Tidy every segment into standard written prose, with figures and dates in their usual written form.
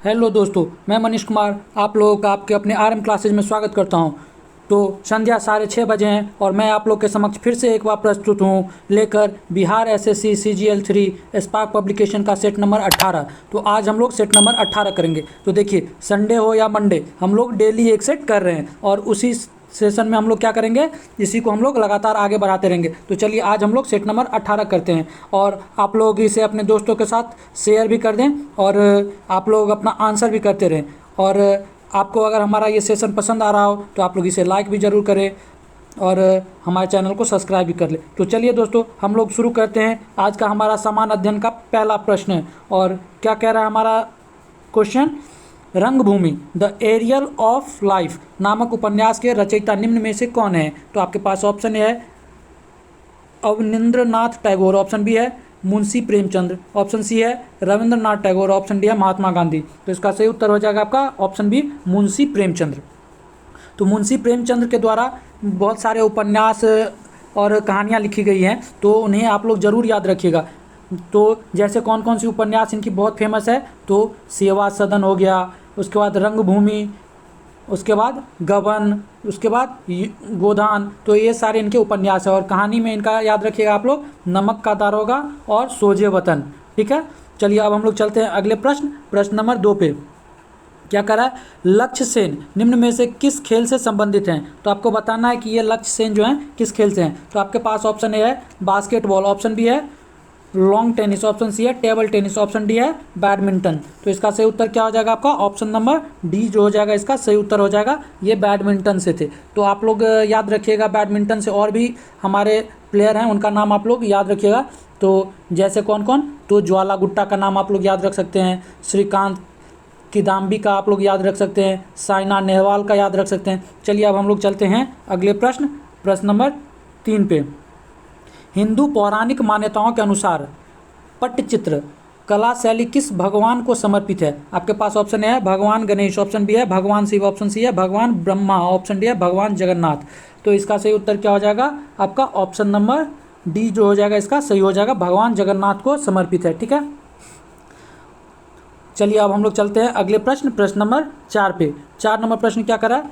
Hello दोस्तों, मैं मनीष कुमार आप लोगों का आपके अपने आरएम क्लासेज में स्वागत करता हूं। तो संध्या 6:30 बजे हैं और मैं आप लोग के समक्ष फिर से एक बार प्रस्तुत हूं लेकर Bihar SSC CGL3 spark publication का सेट नंबर 18। तो आज हम लोग सेट नंबर 18 करेंगे। तो देखिए, संडे हो या मंडे, हम लोग डेली एक सेट कर रहे हैं और उसी सेशन में हम लोग क्या करेंगे, इसी को हम लोग लगातार आगे बढ़ाते रहेंगे। तो चलिए आज हम लोग सेट नंबर 18 करते हैं और आप लोग इसे अपने दोस्तों के साथ शेयर भी कर दें और आप लोग अपना आंसर भी करते रहें। और आपको अगर हमारा ये सेशन पसंद आ रहा हो तो आप लोग इसे लाइक भी ज़रूर करें और हमारे चैनल को सब्सक्राइब भी कर ले। तो चलिए दोस्तों, हम लोग शुरू करते हैं। आज का हमारा सामान्य अध्ययन का पहला प्रश्न है और क्या कह रहा है हमारा क्वेश्चन, रंगभूमि द एरियल ऑफ लाइफ नामक उपन्यास के रचयिता निम्न में से कौन है। तो आपके पास ऑप्शन है अवनींद्रनाथ टैगोर, ऑप्शन बी है मुंशी प्रेमचंद्र, ऑप्शन सी है रविंद्रनाथ टैगोर, ऑप्शन डी है महात्मा गांधी। तो इसका सही उत्तर हो जाएगा आपका ऑप्शन बी मुंशी प्रेमचंद्र। तो मुंशी प्रेमचंद्र के द्वारा बहुत सारे उपन्यास और कहानियाँ लिखी गई हैं, तो उन्हें आप लोग ज़रूर याद रखिएगा। तो जैसे कौन कौन सी उपन्यास इनकी बहुत फेमस है, तो सेवा सदन हो गया, उसके बाद रंगभूमि, उसके बाद गबन, उसके बाद गोदान। तो ये सारे इनके उपन्यास है और कहानी में इनका याद रखिएगा आप लोग, नमक का दारोगा और सोजे वतन। ठीक है, चलिए अब हम लोग चलते हैं अगले प्रश्न नंबर 2 पे। क्या करा है, लक्ष्य सेन निम्न में से किस खेल से संबंधित हैं। तो आपको बताना है कि ये लक्ष्य सेन जो हैं किस खेल से हैं। तो आपके पास ऑप्शन ए है बास्केटबॉल, ऑप्शन बी है लॉन्ग टेनिस, ऑप्शन सी है टेबल टेनिस, ऑप्शन डी है बैडमिंटन। तो इसका सही उत्तर क्या हो जाएगा आपका ऑप्शन नंबर डी जो हो जाएगा, इसका सही उत्तर हो जाएगा। ये बैडमिंटन से थे। तो आप लोग याद रखिएगा, बैडमिंटन से और भी हमारे प्लेयर हैं, उनका नाम आप लोग याद रखिएगा। तो जैसे कौन कौन, तो ज्वाला गुट्टा का नाम आप लोग याद रख सकते हैं, श्रीकांत किदाम्बी का आप लोग याद रख सकते हैं, साइना नेहवाल का याद रख सकते हैं। चलिए अब हम लोग चलते हैं अगले प्रश्न नंबर 3 पे। हिंदू पौराणिक मान्यताओं के अनुसार पट्टचित्र कला शैली किस भगवान को समर्पित है। आपके पास ऑप्शन है भगवान गणेश, ऑप्शन बी है भगवान शिव, ऑप्शन सी है भगवान ब्रह्मा, ऑप्शन डी है भगवान जगन्नाथ। तो इसका सही उत्तर क्या हो जाएगा आपका ऑप्शन नंबर डी जो हो जाएगा, इसका सही हो जाएगा, भगवान जगन्नाथ को समर्पित है। ठीक है, चलिए अब हम लोग चलते हैं अगले प्रश्न नंबर 4 पे। 4 नंबर प्रश्न क्या करा,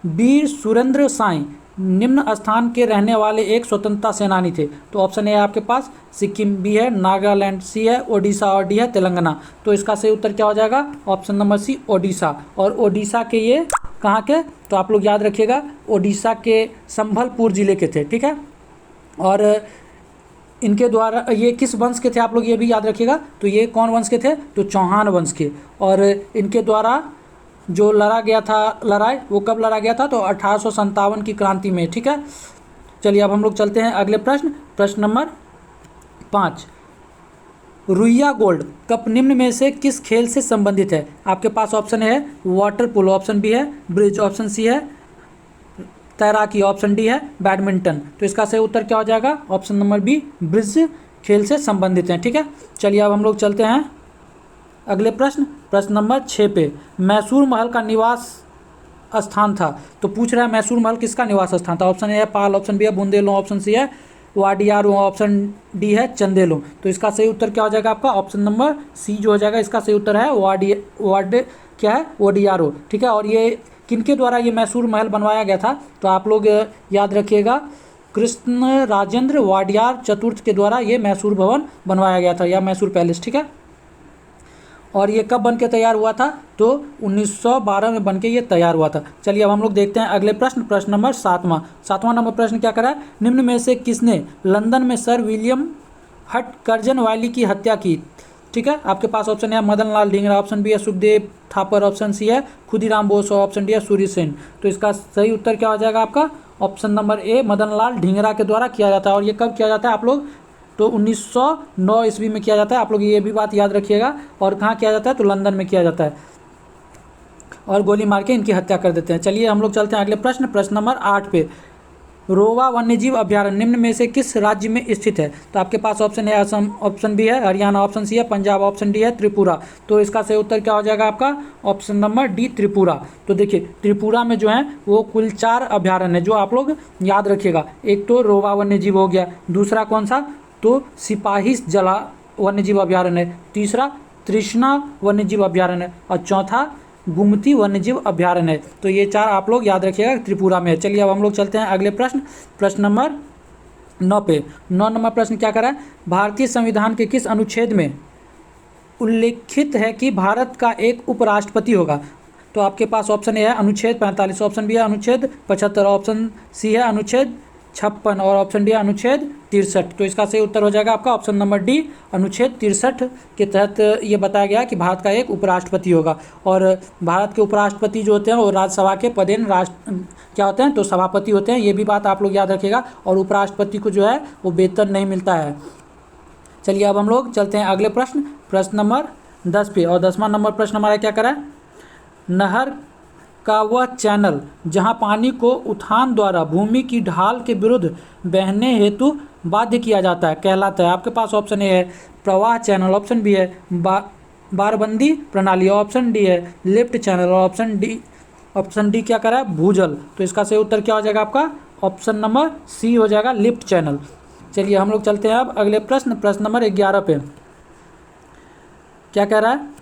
वीर सुरेंद्र साई निम्न स्थान के रहने वाले एक स्वतंत्रता सेनानी थे। तो ऑप्शन ए है आपके पास सिक्किम, बी है नागालैंड, सी है ओडिशा और डी है तेलंगाना। तो इसका सही उत्तर क्या हो जाएगा ऑप्शन नंबर सी ओडिशा। और ओडिशा के ये कहाँ के, तो आप लोग याद रखिएगा ओडिशा के संभलपुर जिले के थे। ठीक है, और इनके द्वारा ये किस वंश के थे आप लोग ये भी याद रखिएगा। तो ये कौन वंश के थे, तो चौहान वंश के। और इनके द्वारा जो लड़ा गया था लड़ाई, वो कब लड़ा गया था, तो 1857 की क्रांति में। ठीक है, चलिए अब हम लोग चलते हैं अगले प्रश्न नंबर 5। रुइया गोल्ड कप निम्न में से किस खेल से संबंधित है। आपके पास ऑप्शन है वाटर पोलो, ऑप्शन बी है ब्रिज, ऑप्शन सी है तैराकी, ऑप्शन डी है बैडमिंटन। तो इसका सही उत्तर क्या हो जाएगा ऑप्शन नंबर बी ब्रिज खेल से संबंधित हैं। ठीक है, चलिए अब हम लोग चलते हैं अगले प्रश्न नंबर 6 पे। मैसूर महल का निवास स्थान था। तो पूछ रहा है मैसूर महल किसका निवास स्थान था। ऑप्शन ए है पाल, ऑप्शन बी है बुंदेलों, ऑप्शन सी है वाडियारो, ऑप्शन डी है चंदेलों। तो इसका सही उत्तर क्या हो जाएगा आपका ऑप्शन नंबर सी जो हो जाएगा, इसका सही उत्तर है वाडियारो। ठीक है, और ये किनके द्वारा ये मैसूर महल बनवाया गया था, तो आप लोग याद रखिएगा कृष्ण राजेंद्र वाडियार चतुर्थ के द्वारा ये मैसूर भवन बनवाया गया था या मैसूर पैलेस। ठीक है, और ये कब बन के तैयार हुआ था, तो 1912 में बन के ये तैयार हुआ था। चलिए अब हम लोग देखते हैं अगले प्रश्न नंबर 7वां नंबर प्रश्न क्या करा है, निम्न में से किसने लंदन में सर विलियम हटकर्जन वायली की हत्या की। ठीक है, आपके पास ऑप्शन है मदन लाल ढींगरा, ऑप्शन बी है सुखदेव थापर, ऑप्शन सी है खुदीराम बोस और ऑप्शन डी है सूर्य सेन। तो इसका सही उत्तर क्या हो जाएगा आपका option number A Madan Lal Dhingra के द्वारा किया जाता है। और ये कब किया जाता है आप लोग, तो 1909 ईस्वी में किया जाता है। आप लोग ये भी बात याद रखिएगा। और कहाँ किया जाता है, तो लंदन में किया जाता है और गोली मार के इनकी हत्या कर देते हैं। चलिए हम लोग चलते हैं अगले प्रश्न नंबर 8 पे। रोवा वन्यजीव अभ्यारण्य निम्न में से किस राज्य में स्थित है। तो आपके पास ऑप्शन है असम, ऑप्शन बी है हरियाणा, ऑप्शन सी है पंजाब, ऑप्शन डी है त्रिपुरा। तो इसका सही उत्तर क्या हो जाएगा आपका ऑप्शन नंबर डी त्रिपुरा। तो देखिए त्रिपुरा में जो है वो कुल 4 अभ्यारण्य है जो आप लोग याद रखिएगा। एक तो रोवा वन्यजीव हो गया, दूसरा कौन सा, तो सिपाही जला वन्यजीव अभ्यारण्य है, तीसरा तृष्णा वन्यजीव अभ्यारण्य है और चौथा गुमती वन्यजीव अभ्यारण्य है। तो ये 4 आप लोग याद रखिएगा, त्रिपुरा में है। चलिए अब हम लोग चलते हैं अगले प्रश्न, प्रश्न नंबर 9 पे। 9 नंबर प्रश्न क्या करा है, भारतीय संविधान के किस अनुच्छेद में उल्लेखित है कि भारत का एक उपराष्ट्रपति होगा? तो आपके पास ऑप्शन ए है अनुच्छेद 45, ऑप्शन बी है अनुच्छेद 75, ऑप्शन सी है अनुच्छेद 56 और ऑप्शन डी है अनुच्छेद 63। तो इसका सही उत्तर हो जाएगा आपका ऑप्शन नंबर डी, अनुच्छेद 63 के तहत ये बताया गया कि भारत का एक उपराष्ट्रपति होगा। और भारत के उपराष्ट्रपति जो होते हैं वो राज्यसभा के पदेन क्या होते हैं, तो सभापति होते हैं। ये भी बात आप लोग याद रखिएगा। और उपराष्ट्रपति को जो है वो वेतन नहीं मिलता है। चलिए अब हम लोग चलते हैं अगले प्रश्न, प्रश्न नंबर 10 पे। और 10वां नंबर प्रश्न हमारा क्या करा है, नहर का वह चैनल जहां पानी को उठान द्वारा भूमि की ढाल के विरुद्ध बहने हेतु बाध्य किया जाता है कहलाता है। आपके पास ऑप्शन ए है प्रवाह चैनल, ऑप्शन बी है बारबंदी प्रणाली, ऑप्शन डी है लिफ्ट चैनल और ऑप्शन डी क्या करा है, भूजल। तो इसका सही उत्तर क्या हो जाएगा आपका ऑप्शन नंबर सी हो जाएगा, लिफ्ट चैनल। चलिए हम लोग चलते हैं अब अगले प्रश्न, प्रश्न नंबर 11 पे। क्या कह रहा है,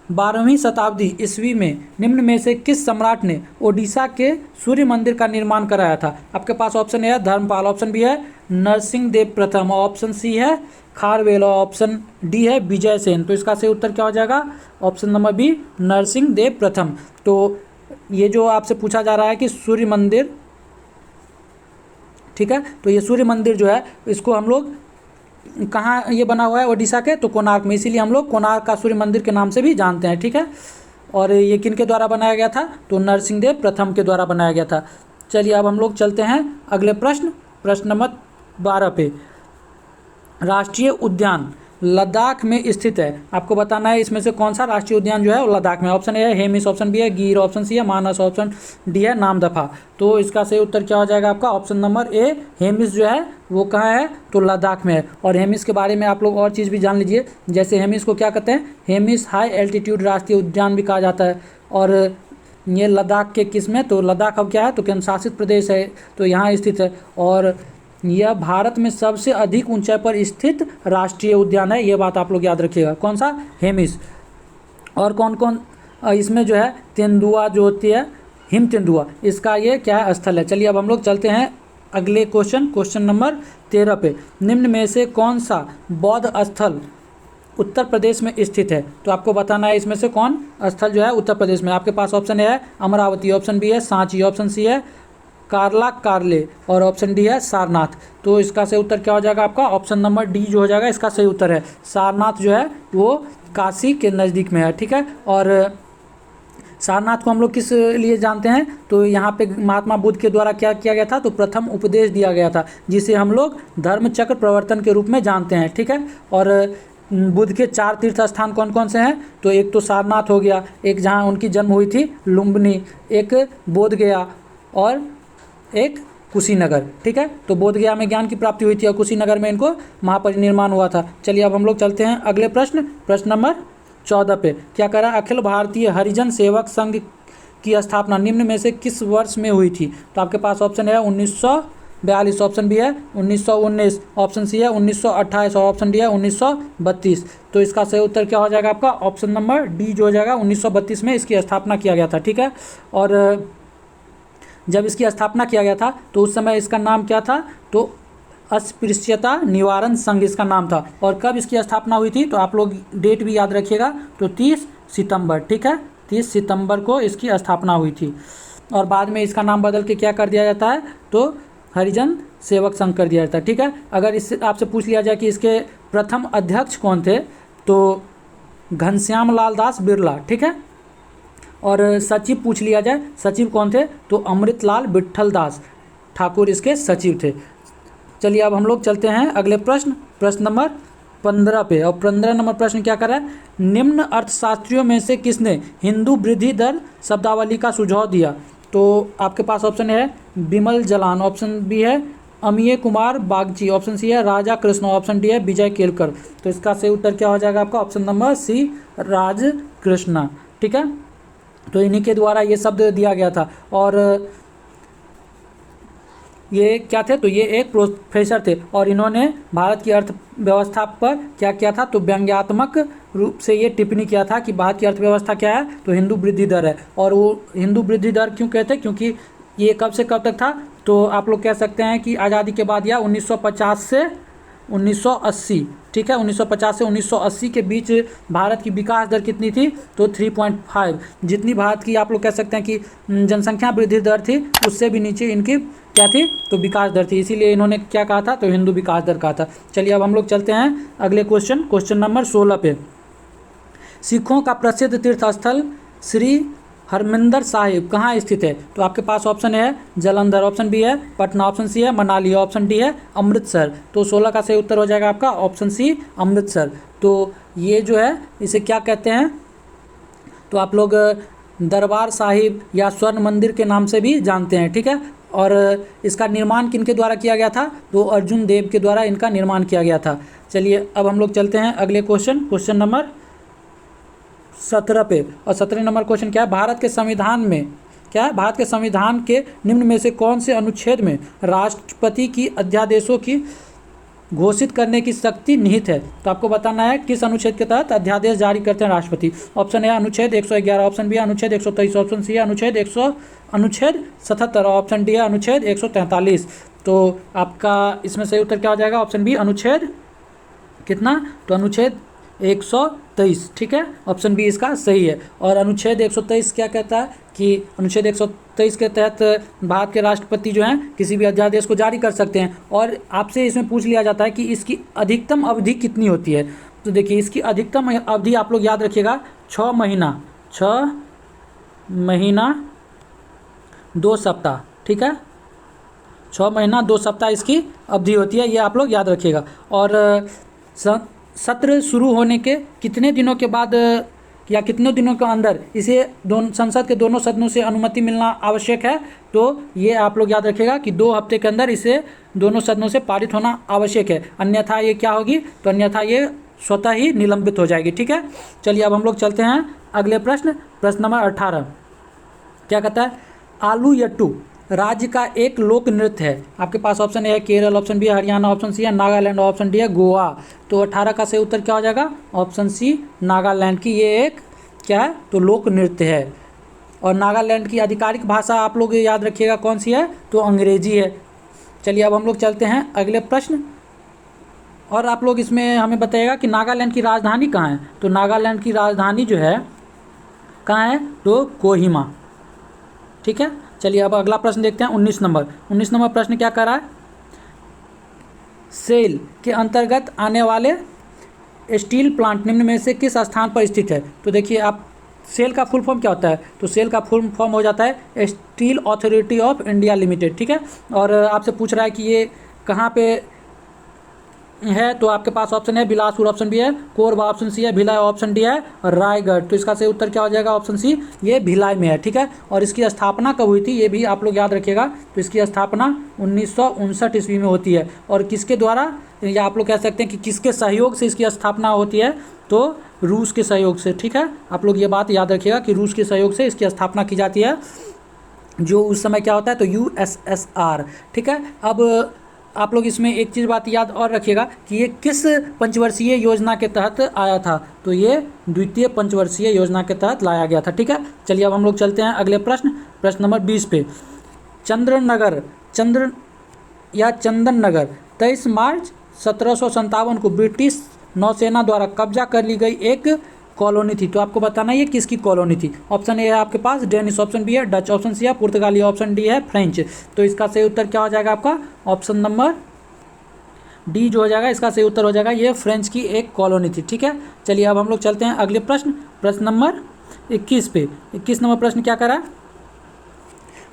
12वीं शताब्दी ईस्वी में निम्न में से किस सम्राट ने ओडिशा के सूर्य मंदिर का निर्माण कराया था? आपके पास ऑप्शन ए है धर्मपाल, ऑप्शन बी है नरसिंह देव प्रथम, ऑप्शन सी है खारवेल और ऑप्शन डी है विजय सेन। तो इसका सही उत्तर क्या हो जाएगा option number B, Narsingh Dev प्रथम। तो ये जो आपसे पूछा जा रहा है कि सूर्य मंदिर, ठीक है, तो ये सूर्य मंदिर जो है इसको हम लोग कहाँ ये बना हुआ है ओडिशा के, तो कोणार्क में, इसीलिए हम लोग कोणार्क का सूर्य मंदिर के नाम से भी जानते हैं, ठीक है। और ये किन के द्वारा बनाया गया था, तो नरसिंह देव प्रथम के द्वारा बनाया गया था। चलिए अब हम लोग चलते हैं अगले प्रश्न, प्रश्न नंबर 12 पे। राष्ट्रीय उद्यान लद्दाख में स्थित है, आपको बताना है इसमें से कौन सा राष्ट्रीय उद्यान जो है वो लद्दाख में। ऑप्शन ए है हेमिस, ऑप्शन बी है गिर, ऑप्शन सी है मानस, ऑप्शन डी है नामदफा। तो इसका सही उत्तर क्या हो जाएगा आपका ऑप्शन नंबर ए, हेमिस जो है वो कहाँ है, तो लद्दाख में है। और हेमिस के बारे में आप लोग और चीज़ भी जान लीजिए, जैसे हेमिस को क्या कहते हैं, हेमिस हाई एल्टीट्यूड राष्ट्रीय उद्यान भी कहा जाता है। और ये लद्दाख के किस में, तो लद्दाख अब क्या है, तो केंद्र शासित प्रदेश है, तो यहाँ स्थित है। और यह भारत में सबसे अधिक ऊंचाई पर स्थित राष्ट्रीय उद्यान है, ये बात आप लोग याद रखिएगा। कौन सा, हेमिस। और कौन कौन इसमें जो है तेंदुआ जो होती है, हिम तेंदुआ, इसका ये क्या है, स्थल है। चलिए अब हम लोग चलते हैं अगले क्वेश्चन, क्वेश्चन नंबर 13 पे। निम्न में से कौन सा बौद्ध स्थल उत्तर प्रदेश में स्थित है? तो आपको बताना है इसमें से कौन स्थल जो है उत्तर प्रदेश में। आपके पास ऑप्शन ए है अमरावती, ऑप्शन बी है सांची, ऑप्शन सी है कारला कारले और ऑप्शन डी है सारनाथ। तो इसका सही उत्तर क्या हो जाएगा आपका ऑप्शन नंबर डी जो हो जाएगा, इसका सही उत्तर है सारनाथ जो है वो काशी के नज़दीक में है, ठीक है। और सारनाथ को हम लोग किस लिए जानते हैं, तो यहाँ पे महात्मा बुद्ध के द्वारा क्या किया गया था, तो प्रथम उपदेश दिया गया था, जिसे हम लोग धर्म चक्र प्रवर्तन के रूप में जानते हैं, ठीक है। और बुद्ध के 4 तीर्थ स्थान कौन कौन से हैं, तो एक तो सारनाथ हो गया, एक जहाँ उनकी जन्म हुई थी लुम्बिनी, एक बोध गया और एक कुशीनगर, ठीक है। तो बोध गया में ज्ञान की प्राप्ति हुई थी और कुशीनगर में इनको महापरिनिर्वाण हुआ था। चलिए अब हम लोग चलते हैं अगले प्रश्न, प्रश्न नंबर 14 पे। क्या कह रहा है, अखिल भारतीय हरिजन सेवक संघ की स्थापना निम्न में से किस वर्ष में हुई थी? तो आपके पास ऑप्शन है 1942, ऑप्शन बी है 1919, ऑप्शन सी है 1928 और ऑप्शन डी है 1932। तो इसका सही उत्तर क्या हो जाएगा आपका ऑप्शन नंबर डी जो हो जाएगा, 1932 में इसकी स्थापना किया गया था, ठीक है। और जब इसकी स्थापना किया गया था तो उस समय इसका नाम क्या था, तो अस्पृश्यता निवारण संघ इसका नाम था। और कब इसकी स्थापना हुई थी, तो आप लोग डेट भी याद रखिएगा, तो 30 सितंबर, ठीक है, 30 सितंबर को इसकी स्थापना हुई थी। और बाद में इसका नाम बदल के क्या कर दिया जाता है, तो हरिजन सेवक संघ कर दिया जाता है, ठीक है। अगर इससे आपसे पूछ लिया जाए कि इसके प्रथम अध्यक्ष कौन थे, तो घनश्याम लाल दास बिरला, ठीक है। और सचिव पूछ लिया जाए, सचिव कौन थे, तो अमृतलाल विट्ठल दास ठाकुर इसके सचिव थे। चलिए अब हम लोग चलते हैं अगले प्रश्न, प्रश्न नंबर 15 पे। और 15 नंबर प्रश्न क्या कर रहा है, निम्न अर्थशास्त्रियों में से किसने हिंदू वृद्धि दर शब्दावली का सुझाव दिया? तो आपके पास ऑप्शन है बिमल जलान, ऑप्शन बी है अमीय कुमार बागची, ऑप्शन सी है राजा कृष्ण, ऑप्शन डी है विजय केलकर। तो इसका सही उत्तर क्या हो जाएगा आपका ऑप्शन नंबर सी, राज कृष्णा, ठीक है। तो इन्हीं के द्वारा ये शब्द दिया गया था। और ये क्या थे, तो ये एक प्रोफेसर थे और इन्होंने भारत की अर्थव्यवस्था पर क्या किया था, तो व्यंग्यात्मक रूप से ये टिप्पणी किया था कि भारत की अर्थव्यवस्था क्या है, तो हिंदू वृद्धि दर है। और वो हिंदू वृद्धि दर क्यों कहते हैं, क्योंकि ये कब से कब तक था, तो आप लोग कह सकते हैं कि आज़ादी के बाद या 1950 से 1980, ठीक है, 1950 से 1980 के बीच भारत की विकास दर कितनी थी, तो 3.5। जितनी भारत की आप लोग कह सकते हैं कि जनसंख्या वृद्धि दर थी, उससे भी नीचे इनकी क्या थी, तो विकास दर थी। इसीलिए इन्होंने क्या कहा था, तो हिंदू विकास दर कहा था। चलिए अब हम लोग चलते हैं अगले क्वेश्चन नंबर 16 पे। सिखों का प्रसिद्ध तीर्थ स्थल श्री हरमिंदर साहिब कहाँ स्थित है, तो आपके पास ऑप्शन है जालंधर, ऑप्शन बी है पटना, ऑप्शन सी है मनाली, ऑप्शन डी है अमृतसर। तो 16 का सही उत्तर हो जाएगा आपका ऑप्शन सी अमृतसर। तो ये जो है इसे क्या कहते हैं, तो आप लोग दरबार साहिब या स्वर्ण मंदिर के नाम से भी जानते हैं, ठीक है। और इसका निर्माण किनके द्वारा किया गया था, तो अर्जुन देव के द्वारा इनका निर्माण किया गया था। चलिए अब हम लोग चलते हैं अगले क्वेश्चन नंबर 17 पे। और 17 नंबर क्वेश्चन क्या है, भारत के संविधान में क्या है, भारत के संविधान के निम्न में से कौन से अनुच्छेद में राष्ट्रपति की अध्यादेशों की घोषित करने की शक्ति निहित है। तो आपको बताना है किस अनुच्छेद के तहत अध्यादेश जारी करते हैं राष्ट्रपति। ऑप्शन है अनुच्छेद 111, ऑप्शन बी अनुच्छेद 123, ऑप्शन सी अनुच्छेद 77, ऑप्शन डी है अनुच्छेद 143। तो आपका इसमें सही उत्तर क्या हो जाएगा, ऑप्शन बी अनुच्छेद कितना, तो अनुच्छेद 123, ठीक है, ऑप्शन बी इसका सही है। और अनुच्छेद 123 क्या कहता है कि अनुच्छेद 123 के तहत भारत के राष्ट्रपति जो हैं किसी भी अध्यादेश को जारी कर सकते हैं। और आपसे इसमें पूछ लिया जाता है कि इसकी अधिकतम अवधि कितनी होती है। तो देखिए इसकी अधिकतम अवधि आप लोग याद रखिएगा 6 महीना 2 सप्ताह, ठीक है, 6 महीना 2 सप्ताह इसकी अवधि होती है, ये आप लोग याद रखिएगा। और सत्र शुरू होने के कितने दिनों के बाद या कितने दिनों के अंदर इसे संसद के दोनों सदनों से अनुमति मिलना आवश्यक है, तो ये आप लोग याद रखिएगा कि 2 हफ्ते के अंदर इसे दोनों सदनों से पारित होना आवश्यक है, अन्यथा ये क्या होगी, तो अन्यथा ये स्वतः ही निलंबित हो जाएगी, ठीक है। चलिए अब हम लोग चलते हैं अगले प्रश्न नंबर 18। क्या कहता है, आलू यट्टू राज्य का एक लोक नृत्य है। आपके पास ऑप्शन ए है केरल, ऑप्शन बी है हरियाणा, ऑप्शन सी है नागालैंड, ऑप्शन डी है गोवा। तो 18 का सही उत्तर क्या हो जाएगा, ऑप्शन सी नागालैंड की ये एक क्या है, तो लोक नृत्य है। और नागालैंड की आधिकारिक भाषा आप लोग याद रखिएगा कौन सी है, तो अंग्रेजी है। चलिए अब हम लोग चलते हैं अगले प्रश्न। और आप लोग इसमें हमें बताइएगा कि नागालैंड की राजधानी कहाँ है। तो नागालैंड की राजधानी जो है कहाँ है, तो कोहिमा, ठीक है। चलिए अब अगला प्रश्न देखते हैं 19 नंबर प्रश्न क्या कर रहा है, सेल के अंतर्गत आने वाले स्टील प्लांट निम्न में से किस स्थान पर स्थित है। तो देखिए आप सेल का फुल फॉर्म क्या होता है, तो सेल का फुल फॉर्म हो जाता है steel authority of India limited, ठीक है। और आपसे पूछ रहा है कि ये कहाँ पे है, तो आपके पास ऑप्शन है बिलासपुर, ऑप्शन बी है कोरबा, ऑप्शन सी है भिलाई, ऑप्शन डी है रायगढ़। तो इसका सही उत्तर क्या हो जाएगा, ऑप्शन सी ये भिलाई में है, ठीक है। और इसकी स्थापना कब हुई थी, ये भी आप लोग याद रखिएगा। तो इसकी स्थापना 1959 ईस्वी में होती है। और किसके द्वारा, या आप लोग कह सकते हैं कि किसके सहयोग से इसकी स्थापना होती है, तो रूस के सहयोग से, ठीक है। आप लोग ये बात याद रखिएगा कि रूस के सहयोग से इसकी स्थापना की जाती है, जो उस समय क्या होता है, तो USSR, ठीक है। अब आप लोग इसमें एक चीज़ बात याद और रखिएगा कि ये किस पंचवर्षीय योजना के तहत आया था, तो ये द्वितीय पंचवर्षीय योजना के तहत लाया गया था, ठीक है। चलिए अब हम लोग चलते हैं अगले प्रश्न नंबर 20 पे। चंदन नगर 23 मार्च 1757 को ब्रिटिश नौसेना द्वारा कब्जा कर ली गई एक कॉलोनी थी। तो आपको बताना ये किसकी कॉलोनी थी। ऑप्शन ए है आपके पास डेनिश, ऑप्शन बी है डच, ऑप्शन सी है पुर्तगाली, ऑप्शन डी है फ्रेंच। तो इसका सही उत्तर क्या हो जाएगा आपका, ऑप्शन नंबर डी जो हो जाएगा, इसका सही उत्तर हो जाएगा ये फ्रेंच की एक कॉलोनी थी, ठीक है। चलिए अब हम लोग चलते हैं अगले प्रश्न नंबर 21 पे। 21 नंबर प्रश्न क्या कर रहा है,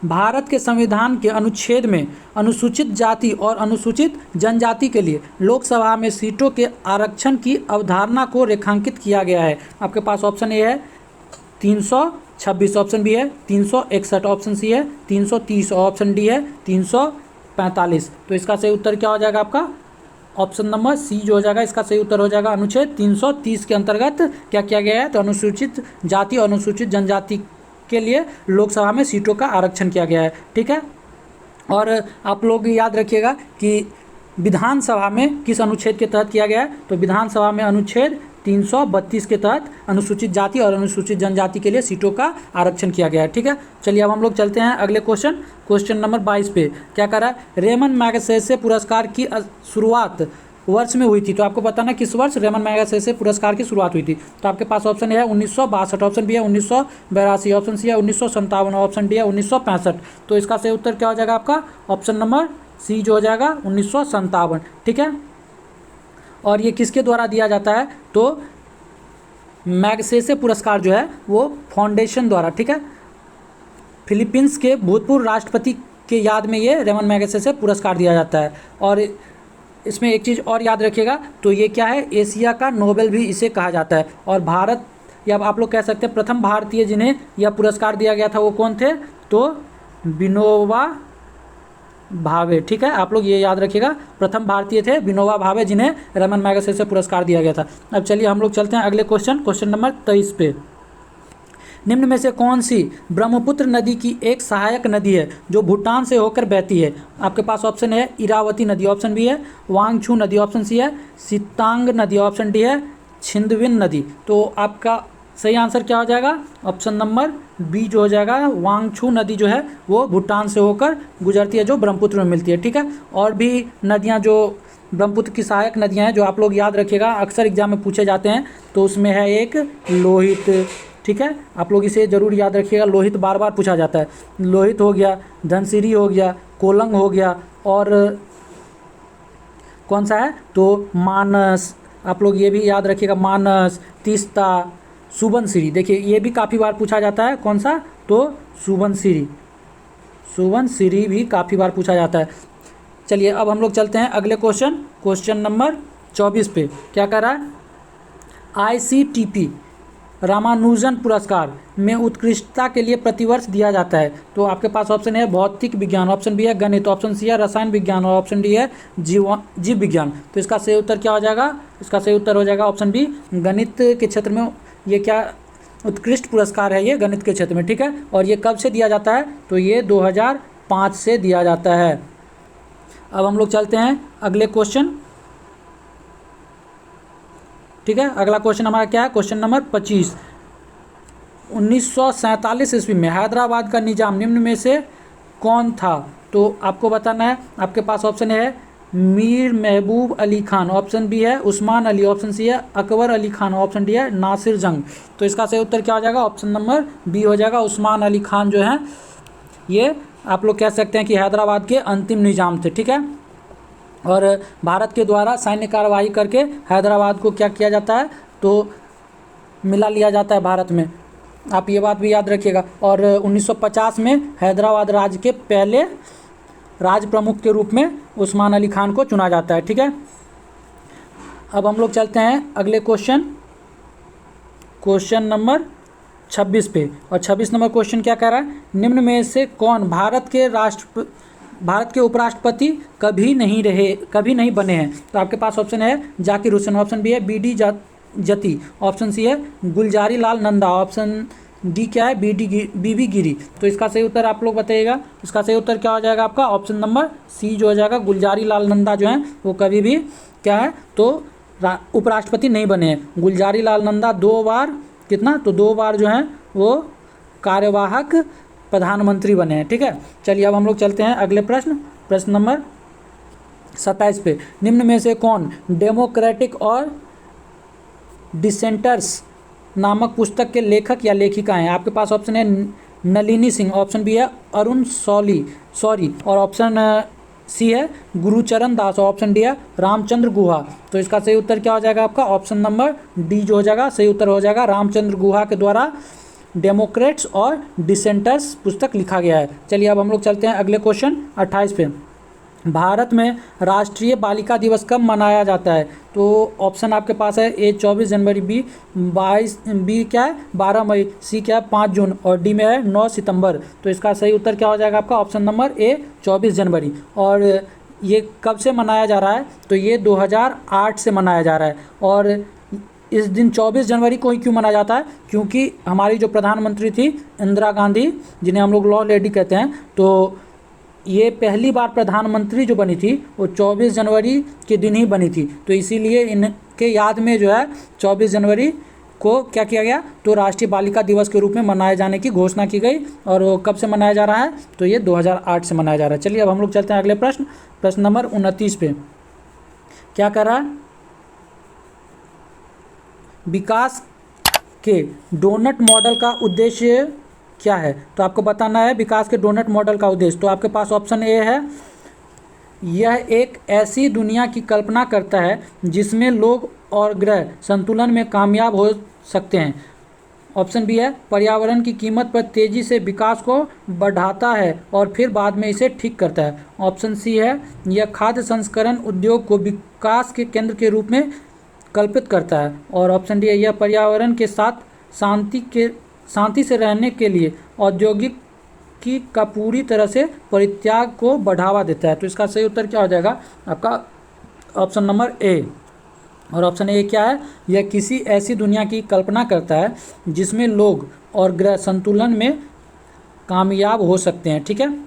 भारत के संविधान के अनुच्छेद में अनुसूचित जाति और अनुसूचित जनजाति के लिए लोकसभा में सीटों के आरक्षण की अवधारणा को रेखांकित किया गया है। आपके पास ऑप्शन ए है 326, ऑप्शन बी है 361, ऑप्शन सी है 330, ऑप्शन डी है 345। तो इसका सही उत्तर क्या हो जाएगा आपका, ऑप्शन नंबर सी जो हो जाएगा, इसका सही उत्तर हो जाएगा अनुच्छेद 330 के अंतर्गत क्या किया गया है, तो अनुसूचित जाति और अनुसूचित जनजाति के लिए लोकसभा में सीटों का आरक्षण किया गया है, ठीक है। और आप लोग याद रखिएगा कि विधानसभा में किस अनुच्छेद के तहत किया गया है, तो विधानसभा में अनुच्छेद 332 के तहत अनुसूचित जाति और अनुसूचित जनजाति के लिए सीटों का आरक्षण किया गया है। ठीक है, चलिए अब हम लोग चलते हैं अगले क्वेश्चन नंबर 22 पे। क्या कह रहा है, रेमन मैगसेसे पुरस्कार की शुरुआत वर्ष में हुई थी। तो आपको बताना किस वर्ष रेमन मैगसेसे पुरस्कार की शुरुआत हुई थी। तो आपके पास ऑप्शन है 1962, ऑप्शन बी है 1982, ऑप्शन सी है 1957, ऑप्शन डी है 1965। तो इसका सही उत्तर क्या हो जाएगा आपका ऑप्शन नंबर सी जो हो जाएगा 1957। ठीक है, और ये किसके द्वारा दिया जाता है, तो मैगसेसे पुरस्कार जो है वो फाउंडेशन द्वारा, ठीक है, फिलीपींस के भूतपूर्व राष्ट्रपति के याद में ये रेमन मैगसेसे पुरस्कार दिया जाता है। और इसमें एक चीज़ और याद रखिएगा, तो ये क्या है, एशिया का नोबेल भी इसे कहा जाता है। और भारत, या आप लोग कह सकते हैं प्रथम भारतीय जिन्हें यह पुरस्कार दिया गया था वो कौन थे, तो विनोबा भावे। ठीक है, आप लोग ये याद रखिएगा, प्रथम भारतीय थे विनोबा भावे जिन्हें रेमन मैगसेसे पुरस्कार दिया गया था। अब चलिए हम लोग चलते हैं अगले क्वेश्चन नंबर 23 पे। निम्न में से कौन सी ब्रह्मपुत्र नदी की एक सहायक नदी है जो भूटान से होकर बहती है। आपके पास ऑप्शन है इरावती नदी, ऑप्शन बी है वांगछू नदी, ऑप्शन सी है सितांग नदी, ऑप्शन डी है छिंदविन नदी। तो आपका सही आंसर क्या हो जाएगा, ऑप्शन नंबर बी जो हो जाएगा, वांगछू नदी जो है वो भूटान से होकर गुजरती है, जो ब्रह्मपुत्र में मिलती है। ठीक है, और भी नदियाँ जो ब्रह्मपुत्र की सहायक नदियाँ हैं जो आप लोग याद रखिएगा, अक्सर एग्जाम में पूछे जाते हैं, तो उसमें है एक लोहित। ठीक है, आप लोग इसे ज़रूर याद रखिएगा, लोहित बार बार पूछा जाता है। लोहित हो गया, धनसिरी हो गया, कोलंग हो गया, और कौन सा है, तो मानस। आप लोग ये भी याद रखिएगा, मानस, तीस्ता, सुबनसिरी। देखिए ये भी काफ़ी बार पूछा जाता है, कौन सा, तो सुबनसिरी। सुबनसिरी भी काफ़ी बार पूछा जाता है। चलिए अब हम लोग चलते हैं अगले क्वेश्चन नंबर 24 पे। क्या कह रहा है, ICTP रामानुजन पुरस्कार में उत्कृष्टता के लिए प्रतिवर्ष दिया जाता है। तो आपके पास ऑप्शन है भौतिक विज्ञान, ऑप्शन बी है गणित, ऑप्शन सी है रसायन विज्ञान, और ऑप्शन डी है जीव विज्ञान। तो इसका सही उत्तर क्या हो जाएगा, इसका सही उत्तर हो जाएगा ऑप्शन बी, गणित के क्षेत्र में ये क्या उत्कृष्ट पुरस्कार है, ये गणित के क्षेत्र में। ठीक है, और ये कब से दिया जाता है, तो ये 2005 से दिया जाता है। अब हम लोग चलते हैं अगले क्वेश्चन। ठीक है, अगला क्वेश्चन हमारा क्या है, क्वेश्चन नंबर 25। 1947 ईस्वी में हैदराबाद का निजाम निम्न में से कौन था। तो आपको बताना है, आपके पास ऑप्शन है मीर महबूब अली खान, ऑप्शन बी है उस्मान अली, ऑप्शन सी है अकबर अली खान, ऑप्शन डी है नासिर जंग। तो इसका सही उत्तर क्या हो जाएगा, ऑप्शन नंबर बी हो जाएगा, उस्मान अली खान जो हैं ये आप लोग कह सकते हैं कि हैदराबाद के अंतिम निजाम थे। ठीक है, और भारत के द्वारा सैन्य कार्रवाई करके हैदराबाद को क्या किया जाता है, तो मिला लिया जाता है भारत में। आप ये बात भी याद रखिएगा। और 1950 में हैदराबाद राज्य के पहले राज प्रमुख के रूप में उस्मान अली खान को चुना जाता है। ठीक है, अब हम लोग चलते हैं अगले क्वेश्चन नंबर 26 पे। और 26 नंबर क्वेश्चन क्या कह रहा है, निम्न में से कौन भारत के उपराष्ट्रपति कभी नहीं बने हैं। तो आपके पास ऑप्शन है जाकिर हुसैन, ऑप्शन बी है BD जती, ऑप्शन सी है गुलजारी लाल नंदा, ऑप्शन डी क्या है BB गिरी। तो इसका सही उत्तर आप लोग बताइएगा, इसका सही उत्तर क्या हो जाएगा आपका ऑप्शन नंबर सी जो हो जाएगा, गुलजारी लाल नंदा जो हैं वो कभी भी क्या है, तो उपराष्ट्रपति नहीं बने हैं। गुलजारी लाल नंदा 2 बार तो 2 बार जो हैं वो कार्यवाहक प्रधानमंत्री बने हैं। ठीक है, चलिए अब हम लोग चलते हैं अगले प्रश्न नंबर 27 पे। निम्न में से कौन डेमोक्रेटिक और डिसेंटर्स नामक पुस्तक के लेखक या लेखिका हैं। आपके पास ऑप्शन है नलिनी सिंह, ऑप्शन बी है अरुण सॉरी, और ऑप्शन सी है गुरुचरण दास, और ऑप्शन डी है रामचंद्र गुहा। तो इसका सही उत्तर क्या हो जाएगा आपका ऑप्शन नंबर डी जो हो जाएगा, सही उत्तर हो जाएगा रामचंद्र गुहा के द्वारा डेमोक्रेट्स और डिसेंटर्स पुस्तक लिखा गया है। चलिए अब हम लोग चलते हैं अगले क्वेश्चन 28 पे। भारत में राष्ट्रीय बालिका दिवस कब मनाया जाता है। तो ऑप्शन आपके पास है ए 24 जनवरी, बी क्या है 12 मई, सी क्या है 5 जून, और डी में है 9 सितंबर। तो इसका सही उत्तर क्या हो जाएगा आपका ऑप्शन नंबर ए 24 जनवरी। और ये कब से मनाया जा रहा है, तो ये 2008 से मनाया जा रहा है। और इस दिन 24 जनवरी को ही क्यों मनाया जाता है, क्योंकि हमारी जो प्रधानमंत्री थी इंदिरा गांधी, जिन्हें हम लोग लॉ लेडी कहते हैं, तो ये पहली बार प्रधानमंत्री जो बनी थी वो 24 जनवरी के दिन ही बनी थी, तो इसीलिए इनके याद में जो है 24 जनवरी को क्या किया गया, तो राष्ट्रीय बालिका दिवस के रूप में मनाए जाने की घोषणा की गई। और वो कब से मनाया जा रहा है, तो ये 2008 से मनाया जा रहा है। चलिए अब हम लोग चलते हैं अगले प्रश्न, प्रश्न नंबर 29 पे। क्या कर रहा है, विकास के डोनट मॉडल का उद्देश्य क्या है, तो आपको बताना है विकास के डोनट मॉडल का उद्देश्य। तो आपके पास ऑप्शन ए है, यह एक ऐसी दुनिया की कल्पना करता है जिसमें लोग और ग्रह संतुलन में कामयाब हो सकते हैं। ऑप्शन बी है, पर्यावरण की कीमत पर तेजी से विकास को बढ़ाता है और फिर बाद में इसे ठीक करता है। ऑप्शन सी है, यह खाद्य संस्करण उद्योग को विकास के केंद्र के रूप में कल्पित करता है। और ऑप्शन डी है, यह पर्यावरण के साथ शांति से रहने के लिए औद्योगिक का पूरी तरह से परित्याग को बढ़ावा देता है। तो इसका सही उत्तर क्या हो जाएगा आपका, ऑप्शन नंबर ए। और ऑप्शन ए क्या है, यह किसी ऐसी दुनिया की कल्पना करता है जिसमें लोग और ग्रह संतुलन में कामयाब हो सकते हैं। ठीक है,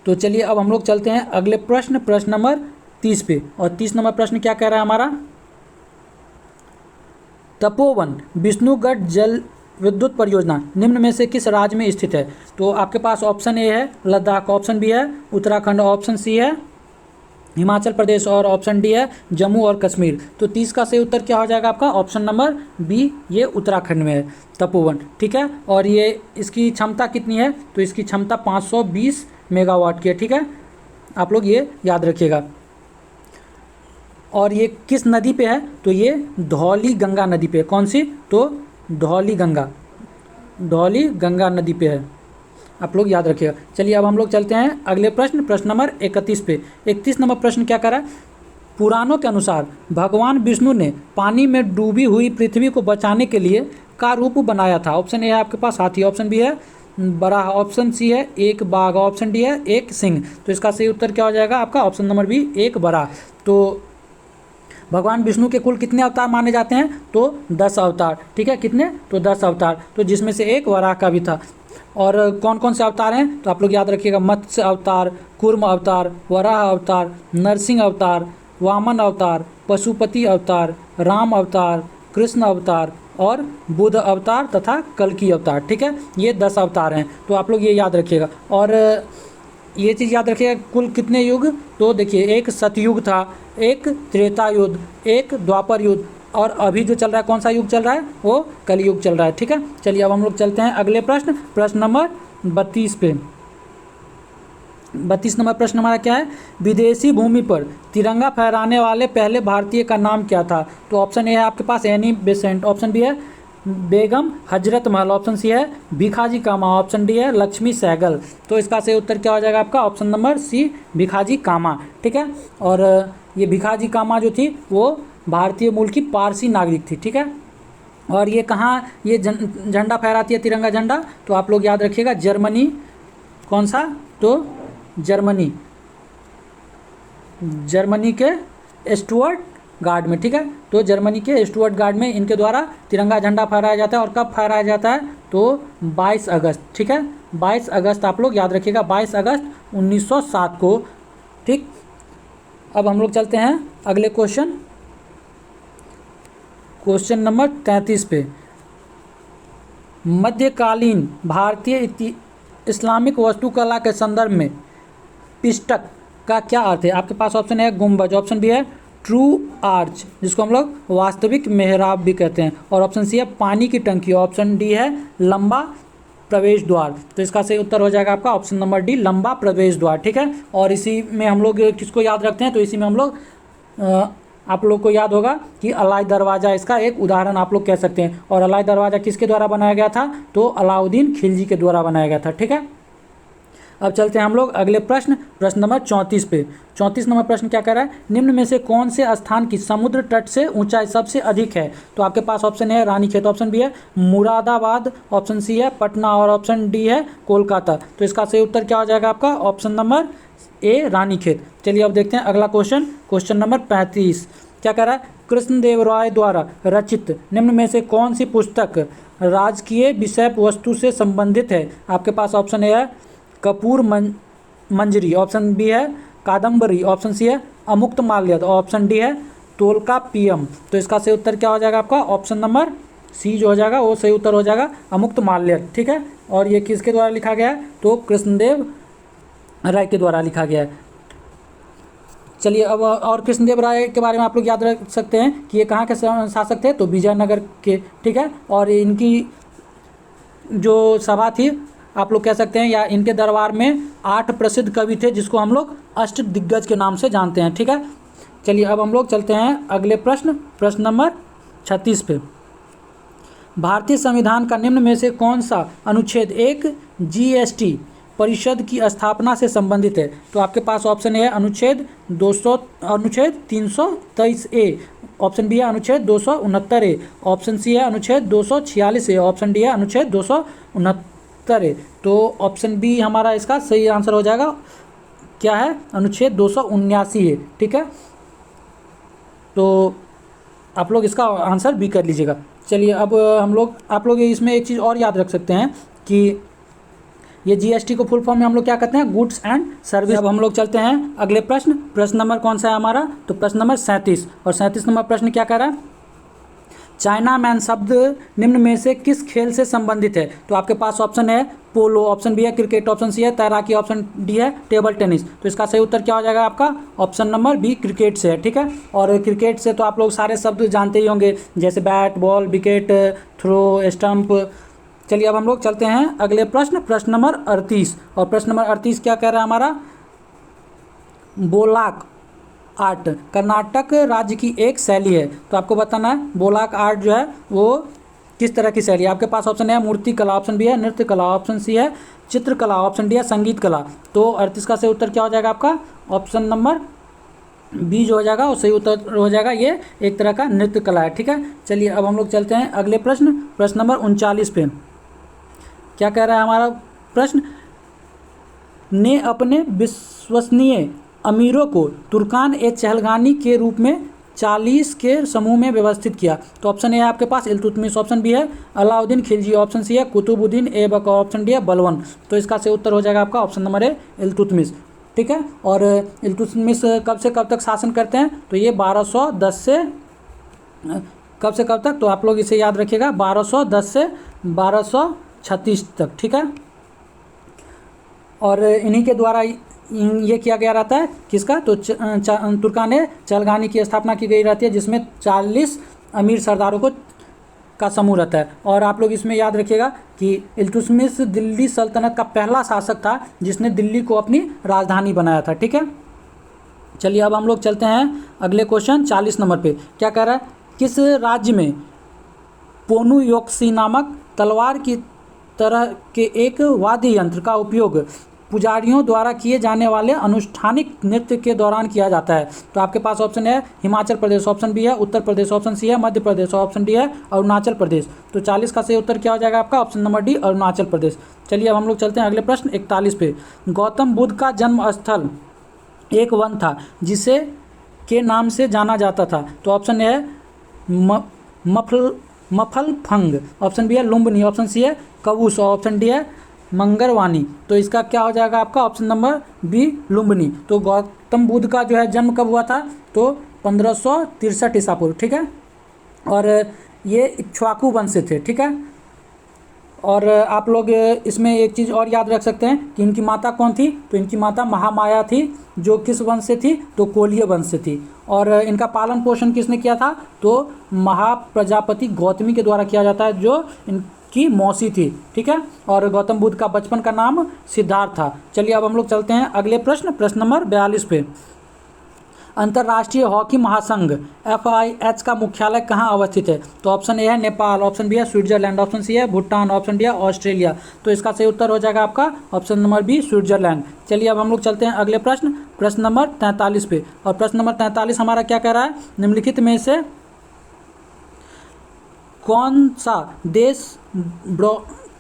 तो चलिए अब हम लोग चलते हैं अगले प्रश्न, प्रश्न नंबर 30 पे। और 30 नंबर प्रश्न क्या कह रहा है हमारा, तपोवन विष्णुगढ़ जल विद्युत परियोजना निम्न में से किस राज्य में स्थित है। तो आपके पास ऑप्शन ए है लद्दाख, ऑप्शन बी है उत्तराखंड, ऑप्शन सी है हिमाचल प्रदेश और ऑप्शन डी है जम्मू और कश्मीर। तो 30 का सही उत्तर क्या हो जाएगा आपका, ऑप्शन नंबर बी, ये उत्तराखंड में है तपोवन। ठीक है, और ये इसकी क्षमता कितनी है, तो इसकी क्षमता 520 मेगावाट की है। ठीक है, आप लोग ये याद रखिएगा। और ये किस नदी पे है, तो ये धौली गंगा नदी पे है। कौन सी, तो धौली गंगा नदी पे है, आप लोग याद रखिएगा। चलिए अब हम लोग चलते हैं अगले प्रश्न, प्रश्न नंबर 31 पे। 31 नंबर प्रश्न क्या करा, पुराणों के अनुसार भगवान विष्णु ने पानी में डूबी हुई पृथ्वी को बचाने के लिए का रूप बनाया था। ऑप्शन ए है आपके पास हाथी, ऑप्शन बी है बराह, ऑप्शन सी है एक बाघ, ऑप्शन डी है एक सिंह। तो इसका सही उत्तर क्या हो जाएगा आपका, ऑप्शन नंबर बी, एक बराह। तो भगवान विष्णु के कुल कितने अवतार माने जाते हैं, तो 10 अवतार। ठीक है, कितने, तो 10 अवतार, तो जिसमें से एक वराह का भी था। और कौन कौन से अवतार हैं, तो आप लोग याद रखिएगा, मत्स्य अवतार, कूर्म अवतार, वराह अवतार, नरसिंह अवतार, वामन अवतार, पशुपति अवतार, राम अवतार, कृष्ण अवतार और बुद्ध अवतार तथा कल्कि अवतार। ठीक है, ये 10 अवतार हैं, तो आप लोग ये याद रखिएगा। और ये चीज़ याद रखिएगा, कुल कितने युग, तो देखिए एक सतयुग था, एक त्रेता युग, एक द्वापर युग, और अभी जो चल रहा है कौन सा युग चल रहा है, वो कलयुग चल रहा है। ठीक है, चलिए अब हम लोग चलते हैं अगले प्रश्न, प्रश्न नंबर 32 पे। 32 नंबर प्रश्न हमारा क्या है, विदेशी भूमि पर तिरंगा फहराने वाले पहले भारतीय का नाम क्या था। तो ऑप्शन ए है आपके पास एनी बेसेंट, ऑप्शन बी है बेगम हजरत महल, ऑप्शन सी है भिखाजी कामा, ऑप्शन डी है लक्ष्मी सहगल। तो इसका सही उत्तर क्या हो जाएगा आपका, ऑप्शन नंबर सी, भिखाजी कामा। ठीक है, और ये भिखाजी कामा जो थी वो भारतीय मूल की पारसी नागरिक थी। ठीक है, और ये कहाँ ये झंडा फहराती है, तिरंगा झंडा, तो आप लोग याद रखिएगा जर्मनी, कौन सा, तो जर्मनी के स्टुअर्ट गार्ड में। ठीक है, तो जर्मनी के स्टुअर्ट गार्ड में इनके द्वारा तिरंगा झंडा फहराया जाता है। और कब फहराया जाता है, तो 22 अगस्त। ठीक है, 22 अगस्त आप लोग याद रखिएगा, 22 अगस्त 1907 को। ठीक, अब हम लोग चलते हैं अगले क्वेश्चन, क्वेश्चन नंबर 33 पे। मध्यकालीन भारतीय इस्लामिक वास्तुकला के संदर्भ में पिस्टक का क्या अर्थ है। आपके पास ऑप्शन है गुंबज, ऑप्शन बी है ट्रू आर्च, जिसको हम लोग वास्तविक मेहराब भी कहते हैं, और ऑप्शन सी है पानी की टंकी, ऑप्शन डी है लंबा प्रवेश द्वार। तो इसका सही उत्तर हो जाएगा आपका ऑप्शन नंबर डी, लंबा प्रवेश द्वार। ठीक है, और इसी में हम लोग किसको याद रखते हैं, तो इसी में हम लोग आप लोग को याद होगा कि अलाई दरवाज़ा इसका एक उदाहरण आप लोग कह सकते हैं। और अलाई दरवाज़ा किसके द्वारा बनाया गया था, तो अलाउद्दीन खिलजी के द्वारा बनाया गया था। ठीक है, अब चलते हैं हम लोग अगले प्रश्न, प्रश्न नंबर 34 पे। 34 नंबर प्रश्न क्या कह रहा है, निम्न में से कौन से स्थान की समुद्र तट से ऊंचाई सबसे अधिक है। तो आपके पास ऑप्शन है रानीखेत, ऑप्शन बी है मुरादाबाद, ऑप्शन सी है पटना और ऑप्शन डी है कोलकाता। तो इसका सही उत्तर क्या हो जाएगा आपका, ऑप्शन नंबर ए रानीखेत। चलिए अब देखते हैं अगला क्वेश्चन, क्वेश्चन नंबर 35 क्या कह रहा है, कृष्णदेव राय द्वारा रचित निम्न में से कौन सी पुस्तक राजकीय विषय वस्तु से संबंधित है। आपके पास ऑप्शन ए है कपूर मंजरी, ऑप्शन बी है कादम्बरी, ऑप्शन सी है अमुक्त माल्यद, ऑप्शन डी है तोल्काप्पियम। तो इसका सही उत्तर क्या हो जाएगा आपका ऑप्शन नंबर सी जो हो जाएगा वो सही उत्तर हो जाएगा अमुक्त माल्यद। ठीक है, और ये किसके द्वारा लिखा गया है? तो कृष्णदेव राय के द्वारा लिखा गया है। चलिए अब और कृष्णदेव राय के बारे में आप लोग याद रख सकते हैं कि ये कहाँ के शासक थे? तो विजयनगर के। ठीक है, और इनकी जो सभा थी आप लोग कह सकते हैं, या इनके दरबार में 8 प्रसिद्ध कवि थे जिसको हम लोग अष्ट दिग्गज के नाम से जानते हैं। ठीक है, चलिए अब हम लोग चलते हैं अगले प्रश्न नंबर 36 पे। भारतीय संविधान का निम्न में से कौन सा अनुच्छेद एक जीएसटी परिषद की स्थापना से संबंधित है? तो आपके पास ऑप्शन ए है अनुच्छेद 323 ए, ऑप्शन बी है अनुच्छेद 269 ए, ऑप्शन सी है अनुच्छेद 246 ए, ऑप्शन डी है अनुच्छेद 269 ए। तो ऑप्शन बी हमारा इसका सही आंसर हो जाएगा। क्या है? अनुच्छेद 279 ए। ठीक है, तो आप लोग इसका आंसर बी कर लीजिएगा। चलिए अब आप लोग इसमें एक चीज़ और याद रख सकते हैं कि ये जीएसटी को फुल फॉर्म में हम लोग क्या कहते हैं? Goods and service. अब हम लोग चलते हैं अगले प्रश्न नंबर कौन सा है हमारा? तो प्रश्न नंबर 37। और 37 नंबर प्रश्न क्या कह रहा है? चाइना मैन शब्द निम्न में से किस खेल से संबंधित है? तो आपके पास ऑप्शन है पोलो, ऑप्शन बी है क्रिकेट, ऑप्शन सी है तैराकी, ऑप्शन डी है टेबल टेनिस। तो इसका सही उत्तर क्या हो जाएगा आपका? ऑप्शन नंबर बी क्रिकेट से है। ठीक है, और क्रिकेट से तो आप लोग सारे शब्द जानते ही होंगे, जैसे bat, ball, wicket, throw, stump. चलिए अब हम लोग चलते हैं अगले प्रश्न नंबर 38। और प्रश्न नंबर 38 क्या कह रहा है हमारा? बोलाक आर्ट कर्नाटक राज्य की एक शैली है। तो आपको बताना है बोलाक आर्ट जो है वो किस तरह की शैली है। आपके पास ऑप्शन है मूर्ति कला, ऑप्शन बी है नृत्य कला, ऑप्शन सी है चित्रकला, ऑप्शन डी है संगीत कला। तो 38 का सही उत्तर क्या हो जाएगा आपका? ऑप्शन नंबर बी जो हो जाएगा वो सही उत्तर हो जाएगा, ये एक तरह का नृत्य कला है। ठीक है, चलिए अब हम लोग चलते हैं अगले प्रश्न नंबर 39 पे। क्या कह रहा है हमारा प्रश्न? ने अपने विश्वसनीय अमीरों को तुर्कान ए चहलगानी के रूप में 40 के समूह में व्यवस्थित किया। तो ऑप्शन ए है आपके पास इल्तुतमिश, ऑप्शन बी है अलाउद्दीन खिलजी, ऑप्शन सी है कुतुबुद्दीन ऐबक, ऑप्शन डी है बलवन। तो इसका सही उत्तर हो जाएगा आपका ऑप्शन नंबर ए इल्तुतमिश। ठीक है, और इल्तुतमिश कब से कब तक शासन करते हैं? तो ये 1210 से कब से कब तक? तो आप लोग इसे याद रखिएगा 1210 से 1236 तक। ठीक है, और इन्हीं के द्वारा ये किया गया रहता है किसका? तो तुर्कान ए चहलगानी की स्थापना की गई रहती है, जिसमें 40 अमीर सरदारों का समूह रहता है। और आप लोग इसमें याद रखिएगा कि इल्तुतमिश दिल्ली सल्तनत का पहला शासक था जिसने दिल्ली को अपनी राजधानी बनाया था। ठीक है, चलिए अब हम लोग चलते हैं अगले क्वेश्चन 40 नंबर पे। क्या कह रहा है? किस राज्य में पोनुयोक्सी नामक तलवार की तरह के एक वाद्य यंत्र का उपयोग पुजारियों द्वारा किए जाने वाले अनुष्ठानिक नृत्य के दौरान किया जाता है? तो आपके पास ऑप्शन है हिमाचल प्रदेश, ऑप्शन बी है उत्तर प्रदेश, ऑप्शन सी है मध्य प्रदेश, ऑप्शन डी है अरुणाचल प्रदेश। तो 40 का सही उत्तर क्या हो जाएगा आपका? Option number D Arunachal Pradesh. चलिए अब हम लोग चलते हैं अगले प्रश्न 41 पे। गौतम बुद्ध का जन्म स्थल एक वन था जिसे के नाम से जाना जाता था। तो ऑप्शन है मफलफंग, ऑप्शन बी है लुम्बिनी, ऑप्शन सी है कवूस, ऑप्शन डी है मंगरवानी। तो इसका क्या हो जाएगा आपका? Option number B Lumbini. तो गौतम बुद्ध का जो है जन्म कब हुआ था? तो 1563 ईसा पूर्व। ठीक है, और ये इक्ष्वाकु वंश से थे। ठीक है, और आप लोग इसमें एक चीज़ और याद रख सकते हैं कि इनकी माता कौन थी? तो इनकी माता महामाया थी, जो किस वंश से थी? तो कोलिय वंश से थी। और इनका पालन पोषण किसने किया था? तो महाप्रजापति गौतमी के द्वारा किया जाता है, जो की मौसी थी। ठीक है, और गौतम बुद्ध का बचपन का नाम सिद्धार्थ था। चलिए अब हम लोग चलते हैं अगले प्रश्न नंबर 42 पे। अंतर्राष्ट्रीय हॉकी महासंघ FIH का मुख्यालय कहाँ अवस्थित है? तो ऑप्शन ए है नेपाल, ऑप्शन बी है स्विट्जरलैंड, ऑप्शन सी है भूटान, ऑप्शन डी है ऑस्ट्रेलिया। तो इसका सही उत्तर हो जाएगा आपका ऑप्शन नंबर बी स्विट्जरलैंड। चलिए अब हम लोग चलते हैं अगले प्रश्न नंबर 43 पे। और प्रश्न नंबर 43 हमारा क्या कह रहा है? निम्नलिखित में से कौन सा देश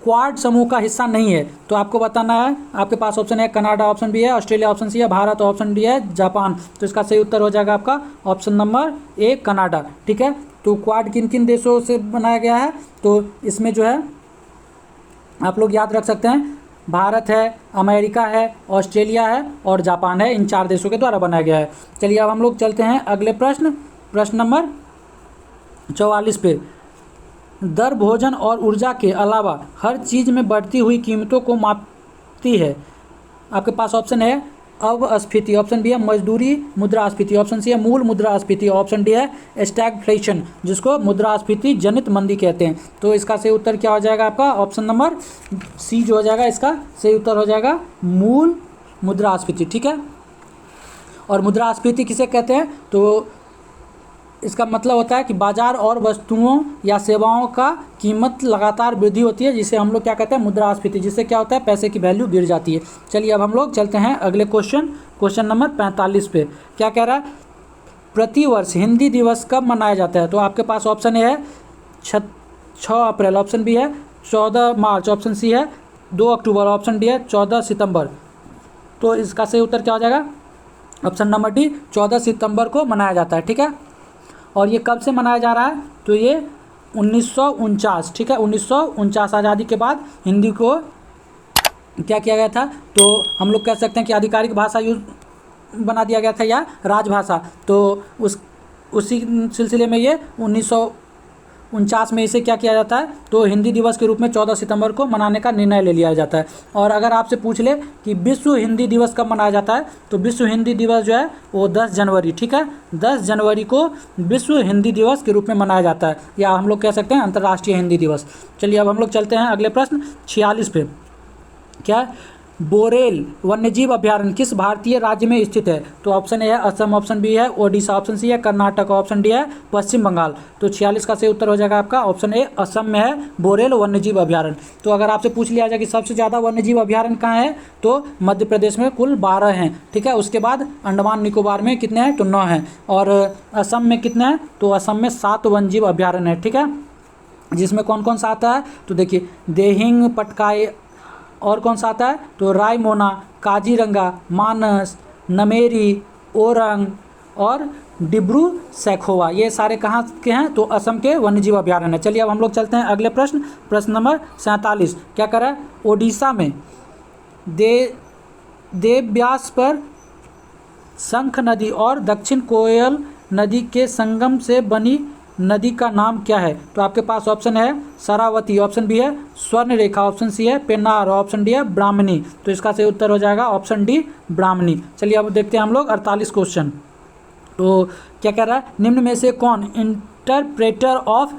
क्वाड समूह का हिस्सा नहीं है? तो आपको बताना है, आपके पास ऑप्शन है कनाडा, ऑप्शन बी है ऑस्ट्रेलिया, ऑप्शन सी है भारत, ऑप्शन डी है जापान। तो इसका सही उत्तर हो जाएगा आपका ऑप्शन नंबर ए कनाडा। ठीक है, तो क्वाड किन किन देशों से बनाया गया है? तो इसमें जो है आप लोग याद रख सकते हैं भारत है, अमेरिका है, ऑस्ट्रेलिया है और जापान है। इन 4 देशों के द्वारा बनाया गया है। चलिए अब हम लोग चलते हैं अगले प्रश्न नंबर 44 पे। दर भोजन और ऊर्जा के अलावा हर चीज़ में बढ़ती हुई कीमतों को मापती है। आपके पास ऑप्शन है अपस्फीति, ऑप्शन बी है मजदूरी मुद्रास्फीति, ऑप्शन सी है मूल मुद्रास्फीति, ऑप्शन डी है स्टैगफ्लेशन, जिसको मुद्रास्फीति जनित मंदी कहते हैं। तो इसका सही उत्तर क्या हो जाएगा आपका? ऑप्शन नंबर सी जो हो जाएगा, इसका सही उत्तर हो जाएगा मूल मुद्रास्फीति। ठीक है, और मुद्रास्फीति किसे कहते हैं? तो इसका मतलब होता है कि बाजार और वस्तुओं या सेवाओं का कीमत लगातार वृद्धि होती है, जिसे हम लोग क्या कहते हैं? मुद्रास्फीति। जिससे क्या होता है? पैसे की वैल्यू गिर जाती है। चलिए अब हम लोग चलते हैं अगले क्वेश्चन नंबर 45 पे। क्या कह रहा है? प्रतिवर्ष हिंदी दिवस कब मनाया जाता है? तो आपके पास ऑप्शन ए है 6 अप्रैल, ऑप्शन बी है 14 मार्च, ऑप्शन सी है 2 अक्टूबर, ऑप्शन डी है 14 सितंबर। तो इसका सही उत्तर क्या हो जाएगा? ऑप्शन नंबर डी 14 सितंबर को मनाया जाता है। ठीक है, और ये कब से मनाया जा रहा है? तो ये 1949, ठीक है, 1949 आज़ादी के बाद हिंदी को क्या किया गया था? तो हम लोग कह सकते हैं कि आधिकारिक भाषा यूज बना दिया गया था या राजभाषा। तो उसी सिलसिले में ये 1949 में इसे क्या किया जाता है? तो हिंदी दिवस के रूप में 14 सितंबर को मनाने का निर्णय ले लिया जाता है। और अगर आपसे पूछ ले कि विश्व हिंदी दिवस कब मनाया जाता है, तो विश्व हिंदी दिवस जो है वो 10 जनवरी, ठीक है, 10 जनवरी को विश्व हिंदी दिवस के रूप में मनाया जाता है, या हम लोग कह सकते हैं अंतर्राष्ट्रीय हिंदी दिवस। चलिए अब हम लोग चलते हैं अगले प्रश्न 46 पे। क्या बोरेल वन्यजीव अभयारण्य किस भारतीय राज्य में स्थित है? तो ऑप्शन ए है असम, ऑप्शन बी है ओडिशा, ऑप्शन सी है कर्नाटक, ऑप्शन डी है पश्चिम बंगाल। तो 46 का सही उत्तर हो जाएगा आपका ऑप्शन ए, असम में है बोरेल वन्यजीव अभयारण्य। तो अगर आपसे पूछ लिया जाए कि सबसे ज़्यादा वन्यजीव अभयारण्य कहाँ है, तो मध्य प्रदेश में कुल 12 हैं। ठीक है, उसके बाद अंडमान निकोबार में कितने हैं? तो 9 हैं। और असम में कितने हैं? तो असम में 7 वन्यजीव अभयारण्य है। ठीक है, जिसमें कौन कौन सा आता है? तो देखिए देहिंग पटकाई, और कौन सा आता है? तो रायमोना, काजीरंगा, मानस, नमेरी, ओरंग और डिब्रू सैखोवा, ये सारे कहाँ के हैं? तो असम के वन्यजीव अभयारण्य है। चलिए अब हम लोग चलते हैं अगले प्रश्न नंबर 47। क्या कर रहा है? ओडिशा में देवव्यास पर शंख नदी और दक्षिण कोयल नदी के संगम से बनी नदी का नाम क्या है? तो आपके पास ऑप्शन है शरावती, ऑप्शन बी है स्वर्ण रेखा, ऑप्शन सी है पेन्नार, ऑप्शन डी है ब्राह्मणी। तो इसका सही उत्तर हो जाएगा ऑप्शन डी ब्राह्मणी। चलिए अब देखते हैं हम लोग 48 क्वेश्चन। तो क्या कह रहा है? निम्न में से कौन इंटरप्रेटर ऑफ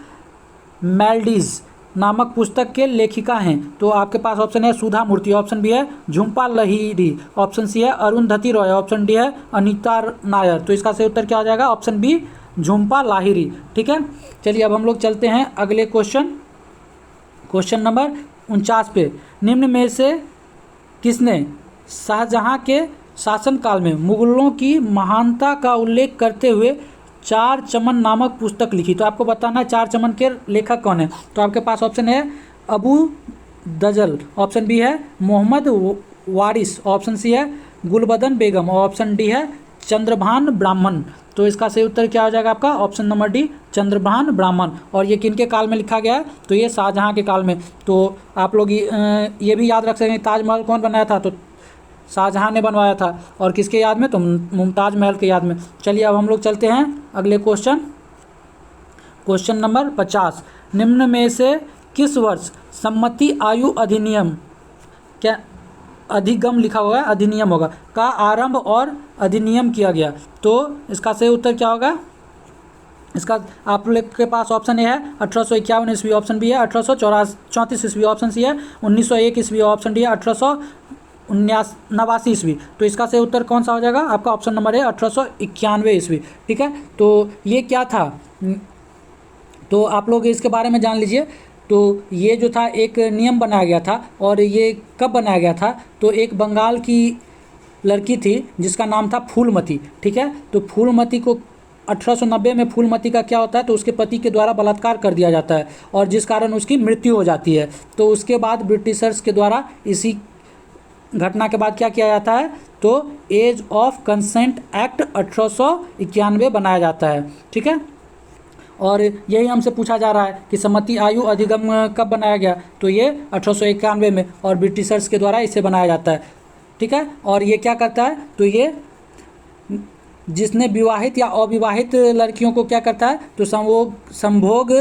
मेलडीज नामक पुस्तक के लेखिका हैं? तो आपके पास ऑप्शन है सुधा मूर्ति, ऑप्शन बी है झुम्पा लाहिरी, ऑप्शन सी है अरुंधति रॉय, ऑप्शन डी है अनीता नायर। तो इसका सही उत्तर क्या हो जाएगा? Option B Jhumpa Lahiri. ठीक है, चलिए अब हम लोग चलते हैं अगले क्वेश्चन नंबर 49 पे। निम्न में से किसने शाहजहां के शासनकाल में मुगलों की महानता का उल्लेख करते हुए 4 चमन नामक पुस्तक लिखी? तो आपको बताना है 4 चमन के लेखक कौन है। तो आपके पास ऑप्शन है अबू दजल, ऑप्शन बी है मोहम्मद वारिस, ऑप्शन सी है गुलबदन बेगम और ऑप्शन डी है चंद्रभान ब्राह्मण। तो इसका सही उत्तर क्या हो जाएगा आपका? ऑप्शन नंबर डी चंद्रभान ब्राह्मण। और ये किनके काल में लिखा गया है? तो ये शाहजहां के काल में। तो आप लोग ये भी याद रख सकें ताजमहल कौन बनाया था? तो शाहजहां ने बनवाया था। और किसके याद में? तो मुमताज़ महल के याद में। चलिए अब हम लोग चलते हैं अगले क्वेश्चन नंबर 50। निम्न में से किस वर्ष सम्मति आयु अधिनियम क्या अधिगम लिखा हुआ है, अधिनियम होगा, का आरंभ और अधिनियम किया गया? तो इसका सही उत्तर क्या होगा? इसका आप लोग के पास ऑप्शन ए है 1851 ईस्वी, ऑप्शन बी है 1834 ईस्वी, ऑप्शन सी है 1901 ईस्वी, ऑप्शन डी है 1889 ईस्वी। तो इसका सही उत्तर कौन सा हो जाएगा आपका? ऑप्शन नंबर है 1891 ईस्वी। ठीक है, तो ये क्या था? तो आप लोग इसके बारे में जान लीजिए। तो ये जो था एक नियम बनाया गया था, और ये कब बनाया गया था? तो एक बंगाल की लड़की थी जिसका नाम था फूलमती। ठीक है, तो फूलमती को 1890 में फूलमती का क्या होता है? तो उसके पति के द्वारा बलात्कार कर दिया जाता है, और जिस कारण उसकी मृत्यु हो जाती है। तो उसके बाद ब्रिटिशर्स के द्वारा इसी घटना के बाद क्या किया जाता है? तो एज ऑफ कंसेंट एक्ट 1891 बनाया जाता है। ठीक है, और यही हमसे पूछा जा रहा है कि सम्मति आयु अधिगम कब बनाया गया, तो ये 1891 में, और ब्रिटिशर्स के द्वारा इसे बनाया जाता है। ठीक है, और ये क्या करता है, तो ये जिसने विवाहित या अविवाहित लड़कियों को क्या करता है, तो संभोग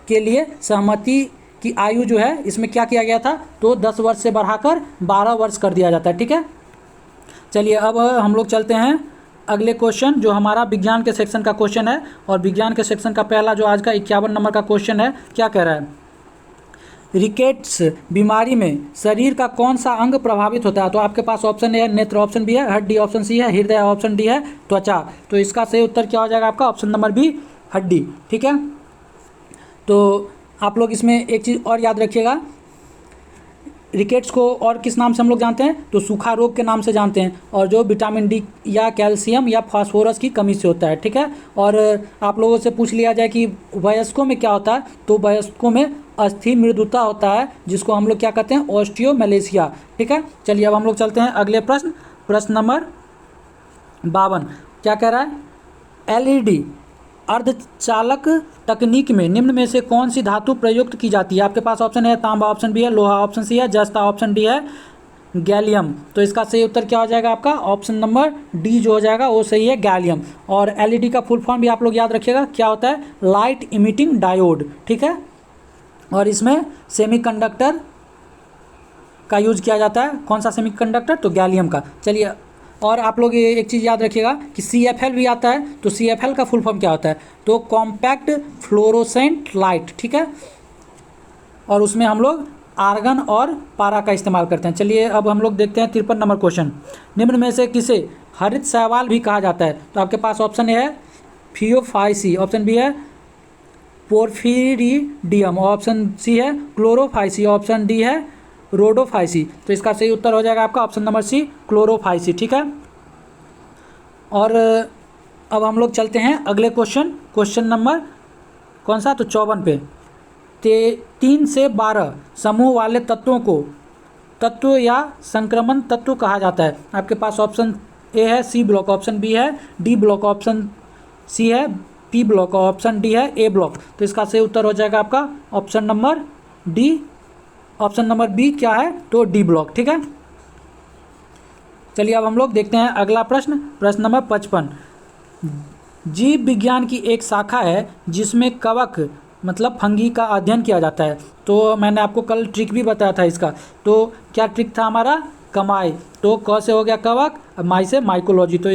के लिए सहमति की आयु जो है इसमें क्या किया गया था, तो 10 वर्ष से बढ़ाकर 12 वर्ष कर दिया जाता है। ठीक है, चलिए अब हम लोग चलते हैं अगले क्वेश्चन, जो हमारा विज्ञान के सेक्शन का क्वेश्चन है। और विज्ञान के सेक्शन का पहला जो आज का 51 नंबर का क्वेश्चन है, क्या कह रहा है, रिकेट्स बीमारी में शरीर का कौन सा अंग प्रभावित होता है। तो आपके पास ऑप्शन ए है नेत्र, ऑप्शन बी है हड्डी, ऑप्शन सी है हृदय, ऑप्शन डी है त्वचा। तो इसका सही उत्तर क्या हो जाएगा आपका, ऑप्शन नंबर बी हड्डी। ठीक है, तो आप लोग इसमें एक चीज़ और याद रखिएगा, रिकेट्स को और किस नाम से हम लोग जानते हैं, तो सूखा रोग के नाम से जानते हैं, और जो विटामिन डी या कैल्शियम या फास्फोरस की कमी से होता है। ठीक है, और आप लोगों से पूछ लिया जाए कि वयस्कों में क्या होता है, तो वयस्कों में अस्थि मृदुता होता है, जिसको हम लोग क्या कहते हैं, ऑस्टियोमेलेशिया। ठीक है, चलिए अब हम लोग चलते हैं अगले प्रश्न नंबर 52। क्या कह रहा है, एलईडी अर्धचालक तकनीक में निम्न में से कौन सी धातु प्रयुक्त की जाती है। आपके पास ऑप्शन है तांबा, ऑप्शन बी है लोहा, ऑप्शन सी है जस्ता, ऑप्शन डी है गैलियम। तो इसका सही उत्तर क्या हो जाएगा आपका, ऑप्शन नंबर डी जो हो जाएगा वो सही है, गैलियम। और एलईडी का फुल फॉर्म भी आप लोग याद रखिएगा, क्या होता है, लाइट इमिटिंग डायोड। ठीक है, और इसमें सेमीकंडक्टर का यूज किया जाता है, कौन सा सेमीकंडक्टर, तो गैलियम का। चलिए, और आप लोग ये एक चीज़ याद रखिएगा कि CFL भी आता है, तो CFL का फुल फॉर्म क्या होता है, तो कॉम्पैक्ट फ्लोरोसेंट लाइट। ठीक है, और उसमें हम लोग आर्गन और पारा का इस्तेमाल करते हैं। चलिए अब हम लोग देखते हैं 53 नंबर क्वेश्चन, निम्न में से किसे हरित शैवाल भी कहा जाता है। तो आपके पास ऑप्शन है फियोफाइसी, ऑप्शन बी है पोर्फिरिडियम, ऑप्शन सी है क्लोरोफाइसी, ऑप्शन डी है रोडोफाइसी। तो इसका सही उत्तर हो जाएगा आपका ऑप्शन नंबर सी, क्लोरोफाइसी। ठीक है, और अब हम लोग चलते हैं अगले क्वेश्चन नंबर कौन सा, तो 54 पे। 3 से 12 समूह वाले तत्वों को तत्व या संक्रमण तत्व कहा जाता है। आपके पास ऑप्शन ए है सी ब्लॉक, ऑप्शन बी है डी ब्लॉक, ऑप्शन सी है पी ब्लॉक, ऑप्शन डी है ए ब्लॉक। तो इसका सही उत्तर हो जाएगा आपका option number D, option number B क्या है, तो डी ब्लॉक। ठीक है, चलिए अब हम लोग देखते हैं अगला प्रश्न नंबर 55। जीव विज्ञान की एक शाखा है जिसमें कवक मतलब फंगी का अध्ययन किया जाता है। तो मैंने आपको कल ट्रिक भी बताया था इसका, तो क्या ट्रिक था हमारा, कमाई। तो क से हो गया कवक, माई से माइकोलॉजी। तो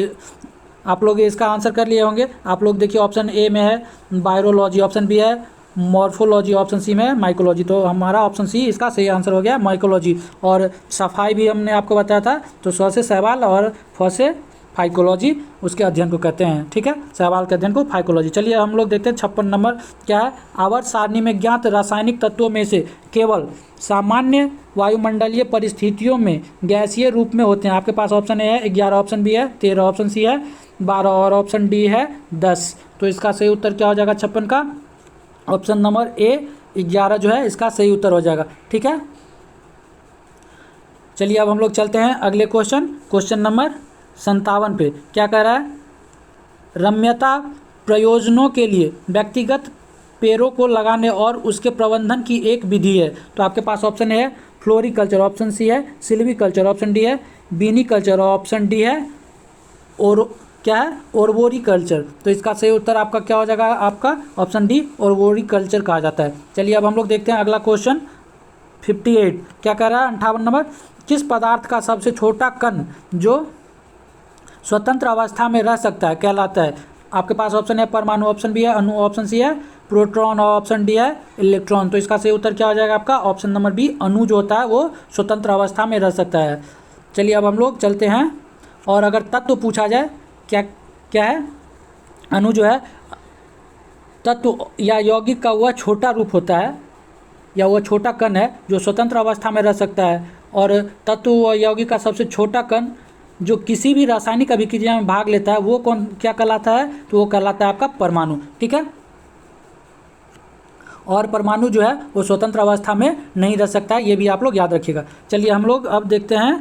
आप लोग इसका आंसर कर लिए होंगे। आप लोग देखिए ऑप्शन ए में है वायरोलॉजी, ऑप्शन बी है मॉर्फोलॉजी, ऑप्शन सी में है माइकोलॉजी। तो हमारा ऑप्शन सी इसका सही आंसर हो गया माइकोलॉजी। और सफाई भी हमने आपको बताया था, तो स से शैवाल और फ से फाइकोलॉजी, उसके अध्ययन को कहते हैं। ठीक है, शैवाल के अध्ययन को फाइकोलॉजी। चलिए हम लोग देखते हैं 56 नंबर क्या है, आवर्त सारणी में ज्ञात रासायनिक तत्वों में से केवल सामान्य वायुमंडलीय परिस्थितियों में गैसीय रूप में होते हैं। आपके पास ऑप्शन ए है 11, ऑप्शन बी है 13, ऑप्शन सी है 12 और ऑप्शन डी है 10। तो इसका सही उत्तर क्या हो जाएगा 56 का, ऑप्शन नंबर ए 11 जो है इसका सही उत्तर हो जाएगा। ठीक है, चलिए अब हम लोग चलते हैं अगले क्वेश्चन नंबर 57 पे। क्या कह रहा है, रम्यता प्रयोजनों के लिए व्यक्तिगत पेड़ों को लगाने और उसके प्रबंधन की एक विधि है। तो आपके पास ऑप्शन है फ्लोरिकल्चर, ऑप्शन सी है सिल्वीकल्चर, ऑप्शन डी है बीनिकल्चर, ऑप्शन डी है और क्या है ओर्बोरिकल्चर। तो इसका सही उत्तर आपका क्या हो जाएगा, आपका ऑप्शन डी ओर्बोरिकल्चर कहा जाता है। चलिए अब हम लोग देखते हैं अगला क्वेश्चन 58। क्या कह रहा है 58 नंबर, किस पदार्थ का सबसे छोटा कण जो स्वतंत्र अवस्था में रह सकता है कहलाता है। आपके पास ऑप्शन है परमाणु, ऑप्शन बी है अणु, ऑप्शन सी है प्रोटॉन और ऑप्शन डी है इलेक्ट्रॉन। तो इसका सही उत्तर क्या हो जाएगा आपका ऑप्शन नंबर बी, अणु जो होता है वो स्वतंत्र अवस्था में रह सकता है। चलिए अब हम लोग चलते हैं, और अगर तत्व पूछा जाए क्या है, अणु जो है तत्व या यौगिक का वह छोटा रूप होता है या वह छोटा कण है जो स्वतंत्र अवस्था में रह सकता है, और तत्व व यौगिक का सबसे छोटा कण जो किसी भी रासायनिक अभिक्रिया में भाग लेता है वो कौन क्या कहलाता है, तो वो कहलाता है आपका परमाणु। ठीक है, और परमाणु जो है वो स्वतंत्र अवस्था में नहीं रह सकता है, ये भी आप लोग याद रखिएगा। चलिए हम लोग अब देखते हैं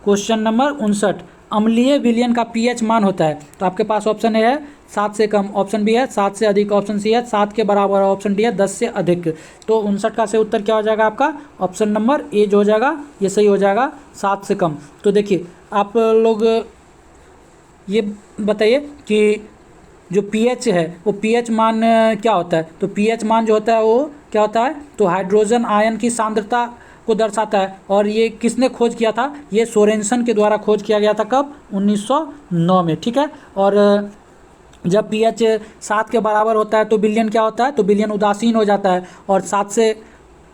क्वेश्चन नंबर 59। अम्लीय विलयन का pH मान होता है। तो आपके पास ऑप्शन है 7 से कम, ऑप्शन बी है 7 से अधिक, ऑप्शन सी है 7 के बराबर, ऑप्शन डी है 10 से अधिक। तो 59 का सही उत्तर क्या हो जाएगा आपका, ऑप्शन नंबर ए जो हो जाएगा ये सही हो जाएगा, 7 से कम। तो देखिए आप लोग ये बताइए कि जो pH है वो pH मान क्या होता है। तो pH मान जो होता है वो क्या होता है, तो हाइड्रोजन आयन की सांद्रता को दर्शाता है। और ये किसने खोज किया था, ये सोरेनसन के द्वारा खोज किया गया था, कब, 1909 में, ठीक है। और जब pH 7 के बराबर होता है तो विलयन क्या होता है, तो विलयन उदासीन हो जाता है। और 7 से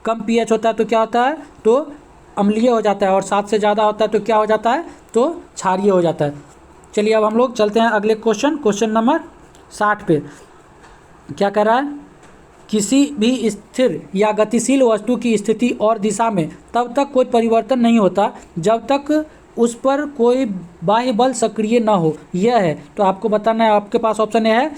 कम pH होता है तो क्या होता है, तो अम्लीय हो जाता है। और 7 से ज़्यादा होता है तो क्या हो जाता है, तो क्षारीय हो जाता है। चलिए अब हम लोग चलते हैं अगले क्वेश्चन नंबर 60 पे। क्या कह रहा है, किसी भी स्थिर या गतिशील वस्तु की स्थिति और दिशा में तब तक कोई परिवर्तन नहीं होता जब तक उस पर कोई बाह्य बल सक्रिय न हो, यह है। तो आपको बताना है, आपके पास ऑप्शन ए है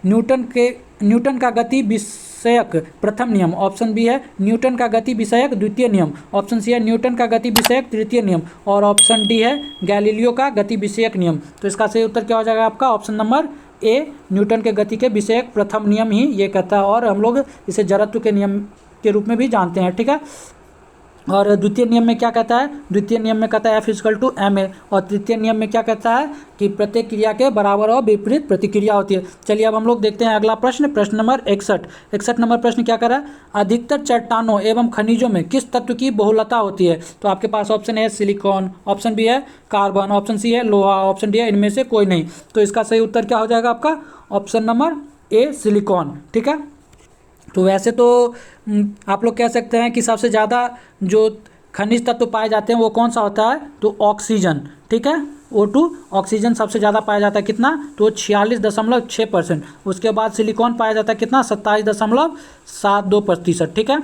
न्यूटन का गति विषयक प्रथम नियम, ऑप्शन बी है न्यूटन का गति विषयक द्वितीय नियम, ऑप्शन सी है न्यूटन का गति विषयक तृतीय नियम, और ऑप्शन डी है गैलीलियो का गति विषयक नियम। तो इसका सही उत्तर क्या हो जाएगा आपका, ऑप्शन नंबर ए न्यूटन के गति के विषयक प्रथम नियम ही ये कहता है। और हम लोग इसे जड़त्व के नियम के रूप में भी जानते हैं, ठीक है। और द्वितीय नियम में क्या कहता है, द्वितीय नियम में कहता है F=ma। और तृतीय नियम में क्या कहता है कि प्रत्येक क्रिया के बराबर और विपरीत प्रतिक्रिया होती है। चलिए अब हम लोग देखते हैं अगला प्रश्न नंबर 61 नंबर प्रश्न क्या कर रहा है, अधिकतर चट्टानों एवं खनिजों में किस तत्व की बहुलता होती है। तो आपके पास ऑप्शन है सिलिकॉन, ऑप्शन बी है कार्बन, ऑप्शन सी है लोहा, ऑप्शन डी है इनमें से कोई नहीं। तो इसका सही उत्तर क्या हो जाएगा आपका, ऑप्शन नंबर ए सिलिकॉन, ठीक है। तो वैसे तो आप लोग कह सकते हैं कि सबसे ज़्यादा जो खनिज तत्व पाए जाते हैं वो कौन सा होता है, तो ऑक्सीजन, ठीक है। O2 ऑक्सीजन सबसे ज़्यादा पाया जाता है, कितना, तो 46.6%। उसके बाद सिलिकॉन पाया जाता है कितना, 27.72%, ठीक है।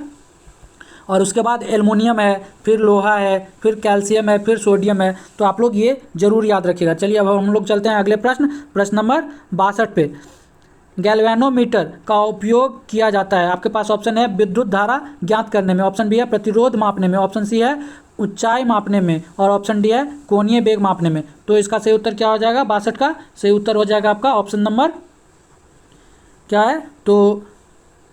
और उसके बाद एल्युमिनियम है, फिर लोहा है, फिर कैल्शियम है, फिर सोडियम है। तो आप लोग ये जरूर याद रखिएगा। चलिए अब हम लोग चलते हैं अगले प्रश्न नंबर 62 पे। गैल्वेनोमीटर का उपयोग किया जाता है, आपके पास ऑप्शन है विद्युत धारा ज्ञात करने में, ऑप्शन बी है प्रतिरोध मापने में, ऑप्शन सी है ऊंचाई मापने में, और ऑप्शन डी है कोणीय वेग मापने में। तो इसका सही उत्तर क्या हो जाएगा, 62 का सही उत्तर हो जाएगा आपका ऑप्शन नंबर क्या है, तो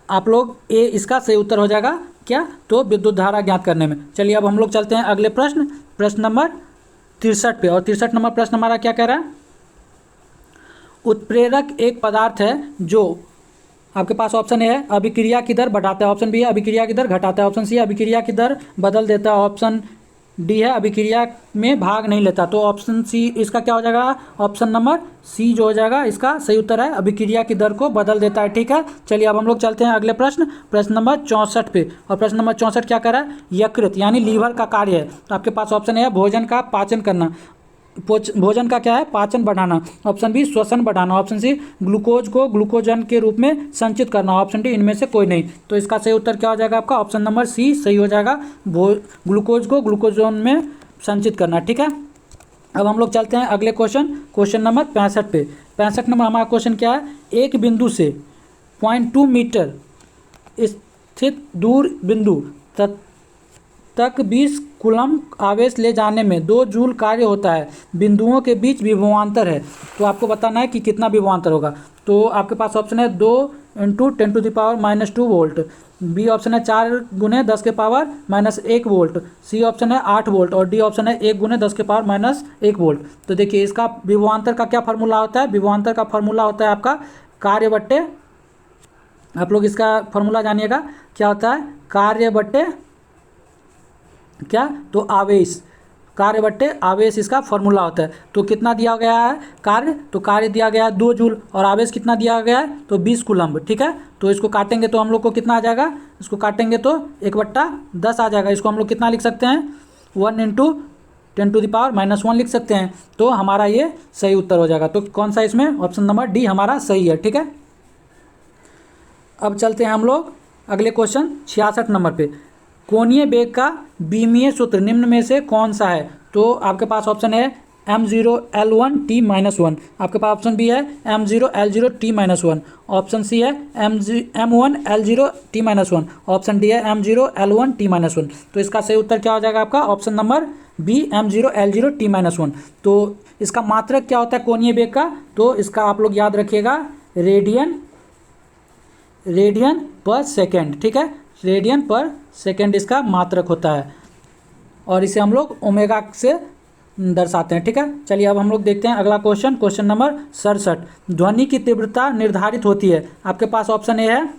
आप लोग ए इसका सही उत्तर हो जाएगा क्या, तो विद्युत धारा ज्ञात करने में। चलिए अब हम लोग चलते हैं अगले प्रश्न नंबर 63 पे। और 63 नंबर प्रश्न हमारा क्या कह रहा है, उत्प्रेरक एक पदार्थ है जो आपके पास ऑप्शन है अभिक्रिया की दर बढ़ाता है, ऑप्शन बी है अभिक्रिया की दर घटाता है, ऑप्शन सी है अभिक्रिया की दर बदल देता है, ऑप्शन डी है अभिक्रिया में भाग नहीं लेता। तो ऑप्शन सी इसका क्या हो जाएगा, ऑप्शन नंबर सी जो हो जाएगा इसका सही उत्तर है अभिक्रिया की दर को बदल देता है, ठीक है। चलिए अब हम लोग चलते हैं अगले प्रश्न नंबर 64 पे। और प्रश्न नंबर 64 क्या कर रहा है, यकृत यानी लीवर का कार्य है। तो आपके पास ऑप्शन है भोजन का पाचन करना, भोजन का क्या है, पाचन बढ़ाना, ऑप्शन बी श्वसन बढ़ाना, ऑप्शन सी ग्लूकोज को ग्लूकोजन के रूप में संचित करना, ऑप्शन डी इनमें से कोई नहीं। तो इसका सही उत्तर क्या हो जाएगा आपका, ऑप्शन नंबर सी सही हो जाएगा, ग्लूकोज को ग्लूकोजन में संचित करना, ठीक है। अब हम लोग चलते हैं अगले क्वेश्चन नंबर 65 पे। 65 नंबर हमारा क्वेश्चन क्या है, एक बिंदु से 0.2 मीटर स्थित दूर बिंदु तक 20 कूलम आवेश ले जाने में 2 जूल कार्य होता है, बिंदुओं के बीच विभवांतर है। तो आपको बताना है कि कितना विभवांतर होगा। तो आपके पास ऑप्शन है 2 × 10⁻⁻² वोल्ट, बी ऑप्शन है 4 × 10⁻⁻1 वोल्ट, सी ऑप्शन है 8 वोल्ट, और डी ऑप्शन है 1 × 10⁻⁻1 वोल्ट। तो देखिए इसका विभवांतर का क्या फार्मूला होता है, विभवांतर का फार्मूला होता है आपका कार्य बट्टे, आप लोग इसका फार्मूला जानिएगा क्या होता है, कार्य बट्टे क्या, तो आवेश, कार्य बट्टे आवेश इसका फॉर्मूला होता है। तो कितना दिया गया है कार्य, तो कार्य दिया गया है 2 जूल, और आवेश कितना दिया गया है, तो 20 कूलम्ब, ठीक है। तो इसको काटेंगे तो हम लोग को कितना आ जाएगा, इसको काटेंगे तो 1/10 आ जाएगा। इसको हम लोग कितना लिख सकते हैं, 1 × 10⁻⁻1 लिख सकते हैं। तो हमारा ये सही उत्तर हो जाएगा। तो कौन सा इसमें, ऑप्शन नंबर डी हमारा सही है, ठीक है। अब चलते हैं हम लोग अगले 66 नंबर पे। कोणीय वेग का बीमीय सूत्र निम्न में से कौन सा है। तो आपके पास ऑप्शन है m0L1T-1, आपके पास ऑप्शन बी है m0L0T-1, ऑप्शन सी है m1L0T-1, ऑप्शन डी है m0L1T-1। तो इसका सही उत्तर क्या हो जाएगा आपका, option number B m0 l0 t-1। तो इसका मात्रक क्या होता है कोणीय वेग का, तो इसका आप लोग याद रखिएगा रेडियन पर सेकेंड, ठीक है, रेडियन पर सेकेंड इसका मात्रक होता है और इसे हम लोग ओमेगा से दर्शाते हैं, ठीक है। चलिए अब हम लोग देखते हैं अगला क्वेश्चन, क्वेश्चन नंबर 67। ध्वनि की तीव्रता निर्धारित होती है, आपके पास ऑप्शन ए है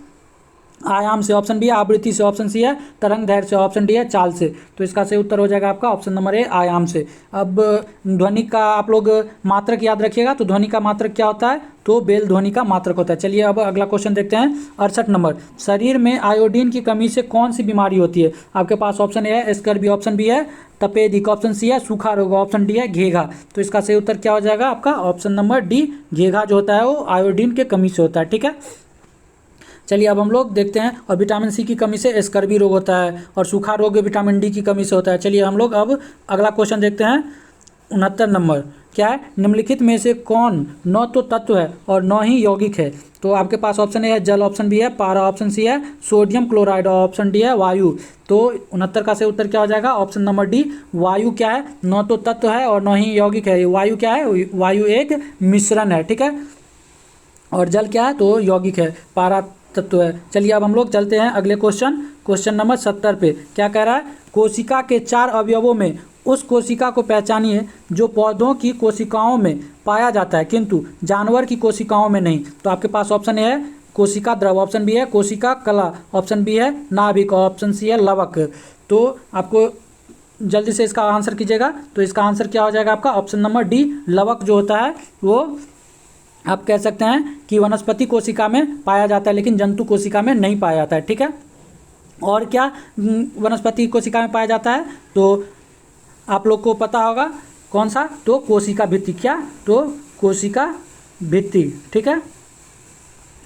आयाम से, ऑप्शन बी है आवृत्ति से, ऑप्शन सी है तरंग दैर्ध्य से, ऑप्शन डी है चाल से। तो इसका सही उत्तर हो जाएगा आपका ऑप्शन नंबर ए आयाम से। अब ध्वनि का आप लोग मात्रक याद रखिएगा, तो ध्वनि का मात्रक क्या होता है, तो बेल ध्वनि का मात्रक होता है। चलिए अब अगला क्वेश्चन देखते हैं 68 नंबर। शरीर में आयोडीन की कमी से कौन सी बीमारी होती है, आपके पास ऑप्शन ए है स्कर्वी, ऑप्शन बी है तपेदिक, ऑप्शन सी है सूखा रोग, ऑप्शन डी है घेघा। तो इसका सही उत्तर क्या हो जाएगा आपका ऑप्शन नंबर डी घेघा जो होता है वो आयोडीन के कमी से होता है, ठीक है। चलिए अब हम लोग देखते हैं, और विटामिन सी की कमी से स्कर्वी रोग होता है और सूखा रोग विटामिन डी की कमी से होता है। चलिए हम लोग अब अगला क्वेश्चन देखते हैं 69 नंबर। क्या है, निम्नलिखित में से कौन न तो तत्व है और न ही यौगिक है। तो आपके पास ऑप्शन ए है जल, ऑप्शन बी है पारा, ऑप्शन सी है सोडियम क्लोराइड और ऑप्शन डी है वायु। तो 69 का सही उत्तर क्या हो जाएगा ऑप्शन नंबर डी वायु। क्या है, न तो तत्व है और न ही यौगिक है। वायु क्या है, वायु एक मिश्रण है, ठीक है, और जल क्या है तो यौगिक है, पारा तत्व है। चलिए अब हम लोग चलते हैं अगले क्वेश्चन, क्वेश्चन नंबर 70 पे। क्या कह रहा है, कोशिका के 4 अवयवों में उस कोशिका को पहचानिए जो पौधों की कोशिकाओं में पाया जाता है किंतु जानवर की कोशिकाओं में नहीं। तो आपके पास ऑप्शन ए है कोशिका द्रव, ऑप्शन बी है कोशिका कला, ऑप्शन बी है नाभिक, ऑप्शन सी है लवक। तो आपको जल्दी से इसका आंसर कीजिएगा, तो इसका आंसर क्या हो जाएगा आपका ऑप्शन नंबर डी लवक जो होता है वो आप कह सकते हैं कि वनस्पति कोशिका में पाया जाता है लेकिन जंतु कोशिका में नहीं पाया जाता है, ठीक है। और क्या वनस्पति कोशिका में पाया जाता है, तो आप लोग को पता होगा कौन सा, तो कोशिका भित्ति। क्या, तो कोशिका भित्ति, ठीक है।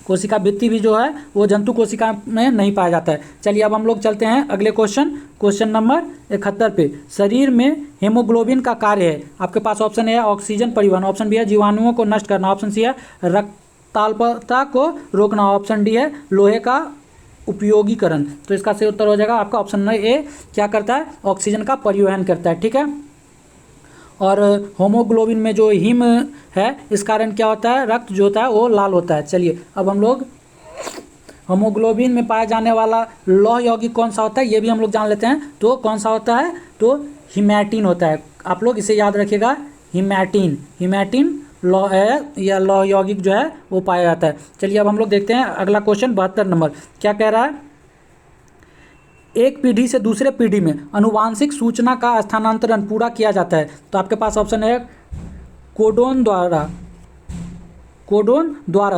कोशिका भित्ति भी जो है वो जंतु कोशिका में नहीं पाया जाता है। चलिए अब हम लोग चलते हैं अगले क्वेश्चन, क्वेश्चन नंबर 71 पे। शरीर में हेमोग्लोबिन का कार्य है, आपके पास ऑप्शन ए है ऑक्सीजन परिवहन, ऑप्शन बी है जीवाणुओं को नष्ट करना, ऑप्शन सी है रक्ताल्पता को रोकना, ऑप्शन डी है लोहे का उपयोगीकरण। तो इसका सही उत्तर हो जाएगा आपका ऑप्शन नंबर ए क्या करता है, ऑक्सीजन का परिवहन करता है, ठीक है। और होमोग्लोबिन में जो हिम है इस कारण क्या होता है, रक्त जो होता है वो लाल होता है। चलिए अब हम लोग होमोग्लोबिन में पाया जाने वाला लौह यौगिक कौन सा होता है ये भी हम लोग जान लेते हैं। तो कौन सा होता है, तो हिमैटिन होता है। आप लोग इसे याद रखिएगा, हिमैटिन लौह है या लौह यौगिक जो है वो पाया जाता है। चलिए अब हम लोग देखते हैं अगला क्वेश्चन 72 नंबर। क्या कह रहा है, एक पीढ़ी से दूसरे पीढ़ी में अनुवांशिक सूचना का स्थानांतरण पूरा किया जाता है। तो आपके पास ऑप्शन है कोडोन द्वारा,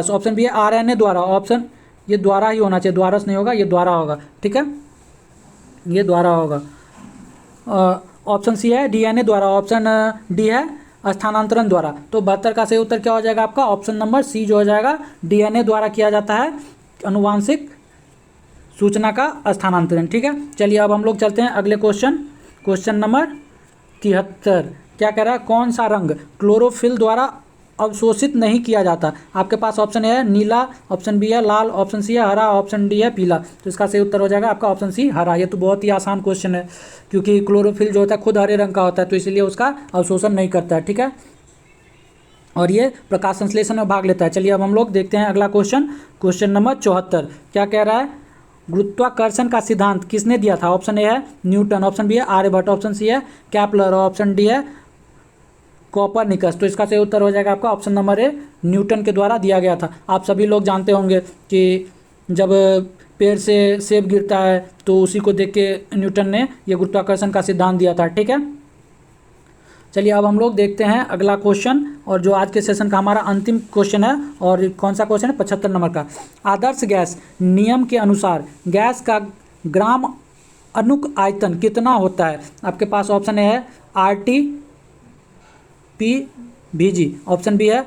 ऑप्शन बी है आरएनए द्वारा, ऑप्शन ये द्वारा ही होना चाहिए, द्वारस नहीं होगा, ये द्वारा होगा, ठीक है, ये द्वारा होगा। ऑप्शन सी है डीएनए द्वारा, ऑप्शन डी है स्थानांतरण द्वारा। तो 72 का सही उत्तर क्या हो जाएगा आपका ऑप्शन नंबर सी जो हो जाएगा, डीएनए द्वारा किया जाता है अनुवांशिक सूचना का स्थानांतरण, ठीक है। चलिए अब हम लोग चलते हैं अगले क्वेश्चन, क्वेश्चन नंबर 73। क्या कह रहा है, कौन सा रंग क्लोरोफिल द्वारा अवशोषित नहीं किया जाता। आपके पास ऑप्शन है नीला, ऑप्शन बी है लाल, ऑप्शन सी है हरा, ऑप्शन डी है पीला। तो इसका सही उत्तर हो जाएगा आपका ऑप्शन सी हरा। ये तो बहुत ही आसान क्वेश्चन है क्योंकि क्लोरोफिल जो होता है खुद हरे रंग का होता है तो इसलिए उसका अवशोषण नहीं करता है, ठीक है, और ये प्रकाश संश्लेषण में भाग लेता है। चलिए अब हम लोग देखते हैं अगला क्वेश्चन, क्वेश्चन नंबर 74। क्या कह रहा है, गुरुत्वाकर्षण का सिद्धांत किसने दिया था। ऑप्शन ए है न्यूटन, ऑप्शन बी है आर्यभट्ट, ऑप्शन सी है कैपलर, ऑप्शन डी है कोपरनिकस। तो इसका सही उत्तर हो जाएगा आपका ऑप्शन नंबर ए न्यूटन के द्वारा दिया गया था। आप सभी लोग जानते होंगे कि जब पेड़ से सेब गिरता है तो उसी को देख के न्यूटन ने ये गुरुत्वाकर्षण का सिद्धांत दिया था, ठीक है। चलिए अब हम लोग देखते हैं अगला क्वेश्चन, और जो आज के सेशन का हमारा अंतिम क्वेश्चन है, और कौन सा क्वेश्चन है 75 नंबर का। आदर्श गैस नियम के अनुसार गैस का ग्राम अणुक आयतन कितना होता है। आपके पास ऑप्शन ए है RT/PVg, ऑप्शन बी है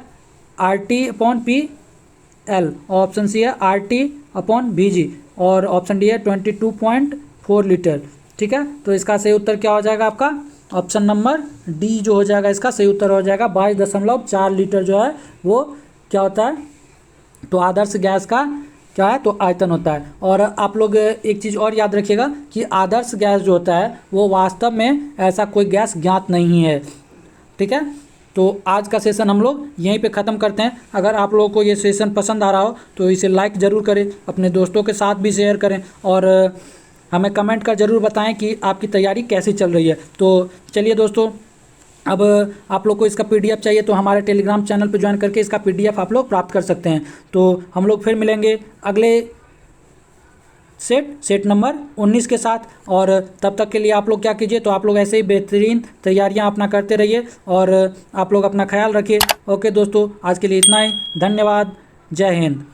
RT/PL, ऑप्शन सी है RT/Vg और ऑप्शन डी है 22.4 लीटर, ठीक है। तो इसका सही उत्तर क्या हो जाएगा आपका ऑप्शन नंबर डी जो हो जाएगा, इसका सही उत्तर हो जाएगा 22.4 लीटर जो है वो क्या होता है, तो आदर्श गैस का क्या है, तो आयतन होता है। और आप लोग एक चीज़ और याद रखिएगा कि आदर्श गैस जो होता है वो वास्तव में ऐसा कोई गैस ज्ञात नहीं है। ठीक है, तो आज का सेशन हम लोग यहीं पे ख़त्म करते हैं। अगर आप लोगों को ये सेशन पसंद आ रहा हो तो इसे लाइक ज़रूर करें, अपने दोस्तों के साथ भी शेयर करें, और हमें कमेंट कर ज़रूर बताएं कि आपकी तैयारी कैसी चल रही है। तो चलिए दोस्तों, अब आप लोग को इसका पीडीएफ चाहिए तो हमारे टेलीग्राम चैनल पर ज्वाइन करके इसका पीडीएफ आप लोग प्राप्त कर सकते हैं। तो हम लोग फिर मिलेंगे अगले सेट नंबर 19 के साथ, और तब तक के लिए आप लोग क्या कीजिए, तो आप लोग ऐसे ही बेहतरीन तैयारियां अपना करते रहिए और आप लोग अपना ख्याल रखिए। ओके दोस्तों, आज के लिए इतना ही। धन्यवाद। जय हिंद।